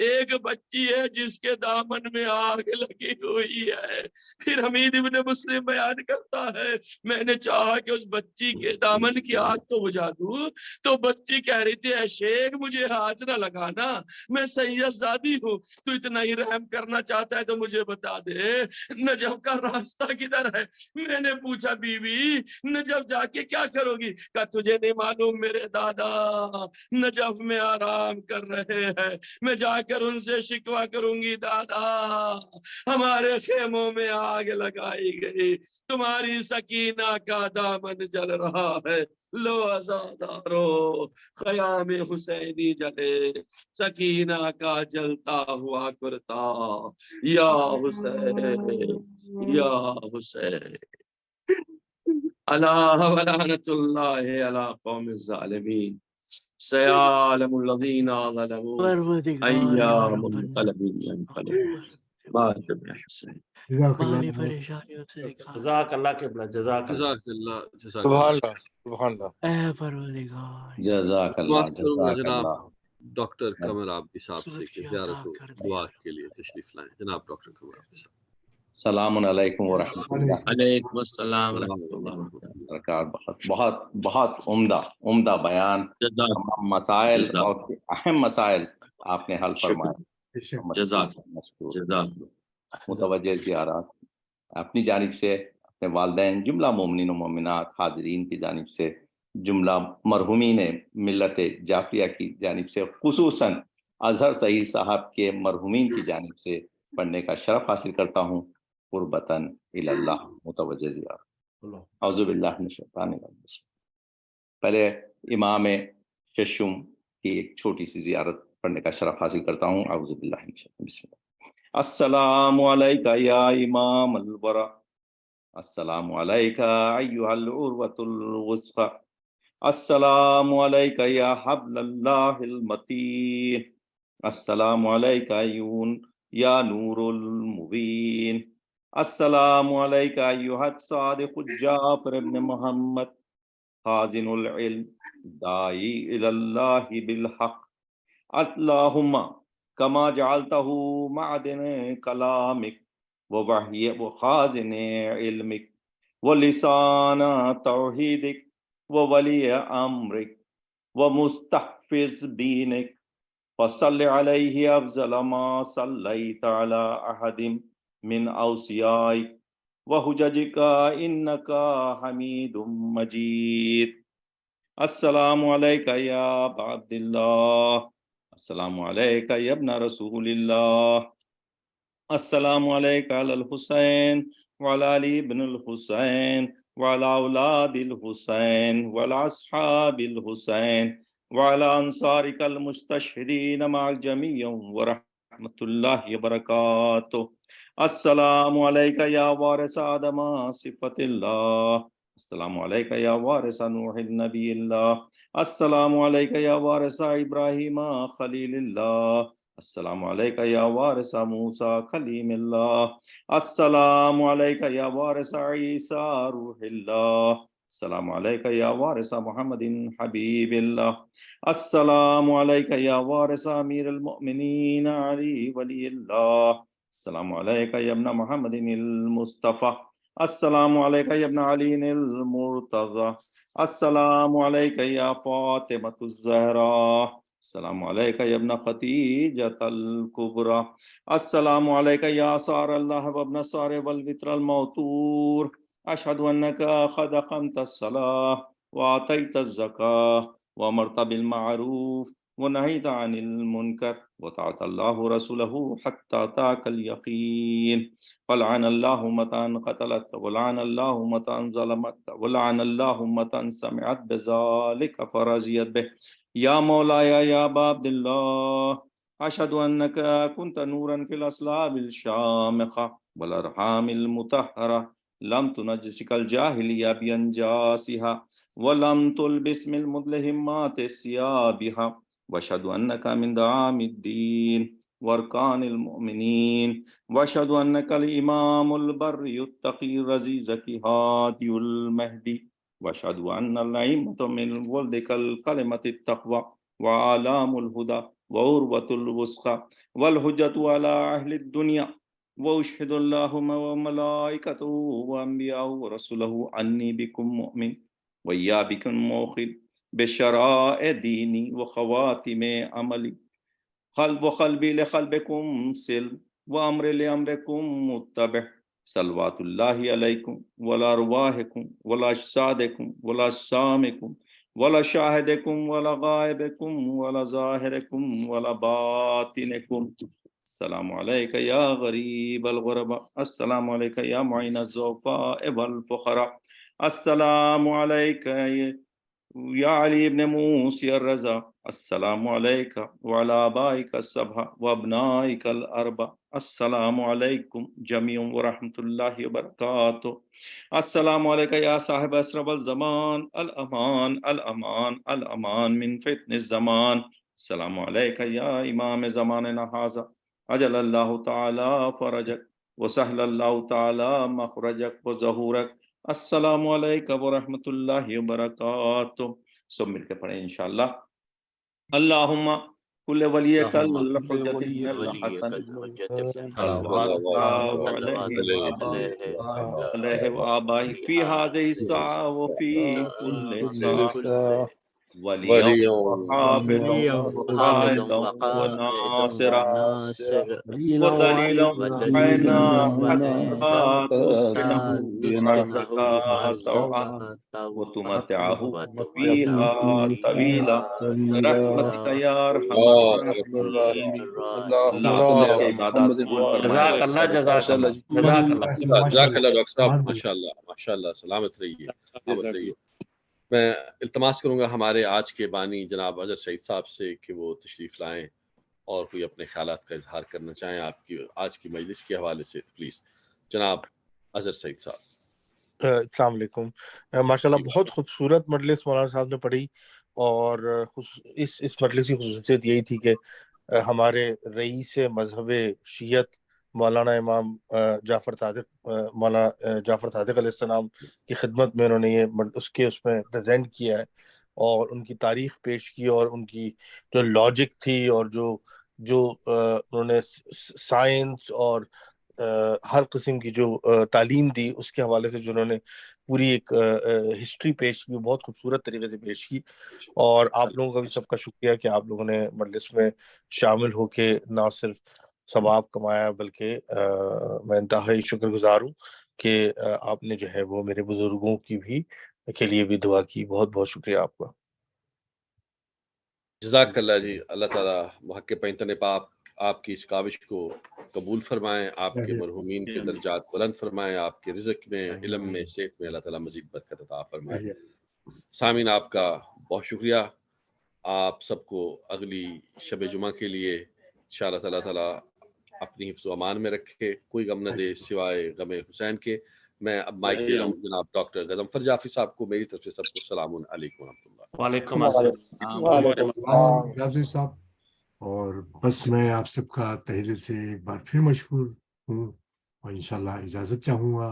ایک بچی ہے جس کے دامن میں آگ لگی ہوئی ہے. پھر حمید ابن مسلم بیان کرتا ہے, میں نے چاہا کہ اس بچی کے دامن کی آگ کو بجھا دوں, تو بچی کہہ رہی تھی اے شیخ مجھے ہاتھ نہ لگانا, میں سید زادی ہوں, تو اتنا ہی رحم کرنا چاہتا ہے تو مجھے بتا دے نجف کا راستہ کدھر ہے. میں نے پوچھا بی بی نجف جا کے کیا کرو گی, کہا تجھے نہیں معلوم میرے دادا نجف میں آرام کر رہے ہیں, میں جا کر ان سے شکوہ کروں گی, دادا ہمارے خیموں میں آگ لگائی گئی, تمہاری سکینہ کا دامن جل رہا ہے, لو عزادارو خیام حسینی جلے, سکینہ کا جلتا ہوا کرتا, یا حسین یا حسین. اللہ ولعنت اللہ علی قوم الظالمین, سیعلم الذین ظلموا ایام منقلب ینقلبون. بات میں حسین. جزاک مالی اللہ. پریشانیوں سے نکال. جزاک اللہ قبلہ, جزاک اللہ. جزاک اللہ جزاک سبحان اللہ. اللہ سبحان اللہ. اے پروردگار جزاک اللہ بات کروں گا جزاک جناب اللہ. ڈاکٹر قمر عابدی صاحب سے سوچ کہ کے زیارت عطا و کر دیا. دعا کے لیے تشریف لائیں. جناب ڈاکٹر قمر عابدی صاحب. السلام علیکم ورحمۃ اللہ علیکم السلام ورحمۃ اللہ. وبرکاتہ. بہت بہت عمدہ بیان, جزاک تمام مسائل, جزاک بہت اہم مسائل آپ نے حل فرمائے. شکریہ. شکریہ. جزاک مشکور. جزاک متوجہ زیارات اپنی جانب سے, اپنے والدین, جملہ مومنین و مومنات حاضرین کی جانب سے, جملہ مرحومین ملت جعفریہ کی جانب سے, خصوصاً اظہر صحیح صاحب کے مرحومین کی جانب سے پڑھنے کا شرف حاصل کرتا ہوں. قربتاً الی اللہ. متوجہ زیارات. اعوذ باللہ من الشیطان الرجیم. پہلے امام ششم کی ایک چھوٹی سی زیارت پڑھنے کا شرف حاصل کرتا ہوں. اعوذ باللہ من الشیطان. بسم اللہ. السلام علیکہ یا امام الورا, السلام علیکہ ایہا العروۃ الوثقی, السلام علیکہ یا حبل اللہ المتین, السلام علیکہ یا نور المبین, السلام علیکہ ایہا الصادق جعفر ابن محمد خازن العلم داعی الی اللہ بالحق, اللہم کما جعلتہ معدن کلامک ووحی وخازن علمک ولسان توحیدک وولی امرک ومستحفظ دینک, فصل علیہ افضل ما صلیت علی احد من اوصیائک وحججک انک حمید مجید. السلام علیکہ یا ابا عبد اللہ, السلام علیکہ یا ابن رسول اللہ, السلام علیکہ علی الحسین وعلی علی ابن الحسین وعلی اولاد الحسین وعلی اصحاب الحسین وعلی انصارک المستشہدین مع الجمیع ورحمۃ اللہ وبرکاتہ. السلام علیکہ یا وارث آدم صفت اللہ, السلام علیکہ یا وارث نوح النبی اللہ, السلام علیکہ یا وارث ابراہیم خلیل اللہ, السلام علیکہ یا وارث موسیٰ کلیم اللہ, السلام علیکہ یا وارث عیسیٰ روح اللہ, السلام علیکہ یا وارث محمد حبیب اللہ, السلام علیکہ یا وارث امیر المؤمنین علی ولی اللہ, السلام علیکہ یا ابن محمد المصطفیٰ, السلام علیکہ یا ابن علی المرتضی, السلام علیکہ یا فاطمۃ الزہراء, السلام علیکہ یا ابن خدیجۃ الکبریٰ, السلام علیکہ یا صار اللہ وابن صار والوتر الموتور, اشہد انک قد اقمت الصلاۃ وآتیت الزکاۃ وامرت بالمعروف ونهيت عن المنكر وطاعت الله ورسوله حتى أتاك اليقين فلعن الله متى قتلت ولعن الله متى ظلمت ولعن الله متى سمعت بذلك فرضيت به يا مولاي يا أبا عبد الله أشهد أنك كنت نورا في الأصلاب الشامخة والأرحام المطهرة لم تنجسك الجاهلية بأنجاسها ولم تلبس من المدلهمات ثيابها واشهد انك من دعام الدين واركان المؤمنين واشهد انك الامام البر التقي الرزيز هادي المهدي واشهد ان الائمه من ولدك الكلمه التقوى وعلام الهدى وعروة الوثقى والحجة على أهل الدنيا وأشهد الله وملائكته وأنبياءه ورسله أني بكم مؤمن ويا بكم موقن بشرائع ديني وخواتم عملي قلب وقلبي لقلبكم سل وأمر لأمركم متبع صلوات الله عليكم ولا أرواحكم ولا أجسادكم ولا أجسامكم ولا شاهدكم ولا غائبكم ولا ظاهركم ولا باطنكم السلام عليك يا غريب الغرباء السلام عليك يا معين الضعفاء والفقراء السلام عليك يا علي بن موسى الرضا السلام عليك وعلى آبائك السبعة وأبنائك الأربعة السلام عليكم جميعا ورحمة الله وبركاته السلام عليك يا صاحب أسرب الزمان الأمان الأمان الأمان من فتن الزمان السلام عليك يا إمام زماننا هذا أجل الله تعالى فرجك وسهل الله تعالى مخرجك وظهورك السلام علیکم ورحمۃ اللہ وبرکاتہ سب مل کے پڑھیں انشاءاللہ اللہم کل ولیک الحجت الحسن علیہ وآبائی فی هذه الساعة وفی کل ساعة وليا وحافظا وقائدا وناصرا ودليلا وعينا حتى تسكنه طوعا وتمتعه فيها طويلا برحمتك يا ارحم الراحمين جزاک اللہ جزاک اللہ جزاک اللہ جزاک اللہ ڈاکٹر صاحب ماشاءاللہ سلامت رہیے میں التماس کروں گا ہمارے آج کے بانی جناب اظہر سعید صاحب سے کہ وہ تشریف لائیں اور کوئی اپنے خیالات کا اظہار کرنا چاہیں آپ کی آج کی مجلس کے حوالے سے پلیز جناب اظہر سعید صاحب۔ السلام علیکم۔ ماشاءاللہ بہت خوبصورت مجلس مولانا صاحب نے پڑھی، اور اس مجلس کی خصوصیت یہی تھی کہ ہمارے رئیس مذہب شیعت مولانا امام جعفر صادق مولانا جعفر صادق علیہ السلام کی خدمت میں انہوں نے یہ اس میں پریزنٹ کیا ہے، اور ان کی تاریخ پیش کی، اور ان کی جو لاجک تھی، اور جو انہوں نے سائنس اور ہر قسم کی جو تعلیم دی، اس کے حوالے سے جو انہوں نے پوری ایک ہسٹری پیش کی، بہت خوبصورت طریقے سے پیش کی۔ اور آپ لوگوں کا بھی سب کا شکریہ کہ آپ لوگوں نے مجلس میں شامل ہو کے نہ صرف ثواب کمایا، بلکہ میں انتہائی شکر گزار ہوں کہ آپ نے جو ہے وہ میرے بزرگوں کے لیے بھی دعا کی۔ بہت بہت شکریہ آپ کا۔ جزاک اللہ جی، اللہ تعالیٰ محق پینتن پاک آپ کی اس کاوش کو قبول فرمائیں، آپ کے مرحومین کے درجات بلند فرمائیں، آپ کے رزق میں، علم میں، صحت میں اللہ تعالیٰ مزید برکت عطا فرمائے۔ سامعین آپ کا بہت شکریہ، آپ سب کو اگلی شب جمعہ کے لیے انشاءاللہ تعالیٰ تعالیٰ اپنی حفظ و امان میں رکھے، کوئی غم نہ دے سوائے غم حسین کے۔ میں اب مائک دے رہا ہوں جناب ڈاکٹر غضنفر جعفری صاحب کو، میری طرف سے سب کو السلام علیکم ورحمۃ اللہ۔ وعلیکم السلام جعفری صاحب، اور بس میں آپ سب کا تہہ دل سے ایک بار پھر مشکور ہوں، اور انشاءاللہ اجازت چاہوں گا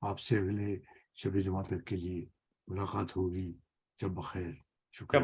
آپ سے اگلے شب جمعہ تک کے لیے ملاقات ہوگی۔ جب بخیر، شکریہ۔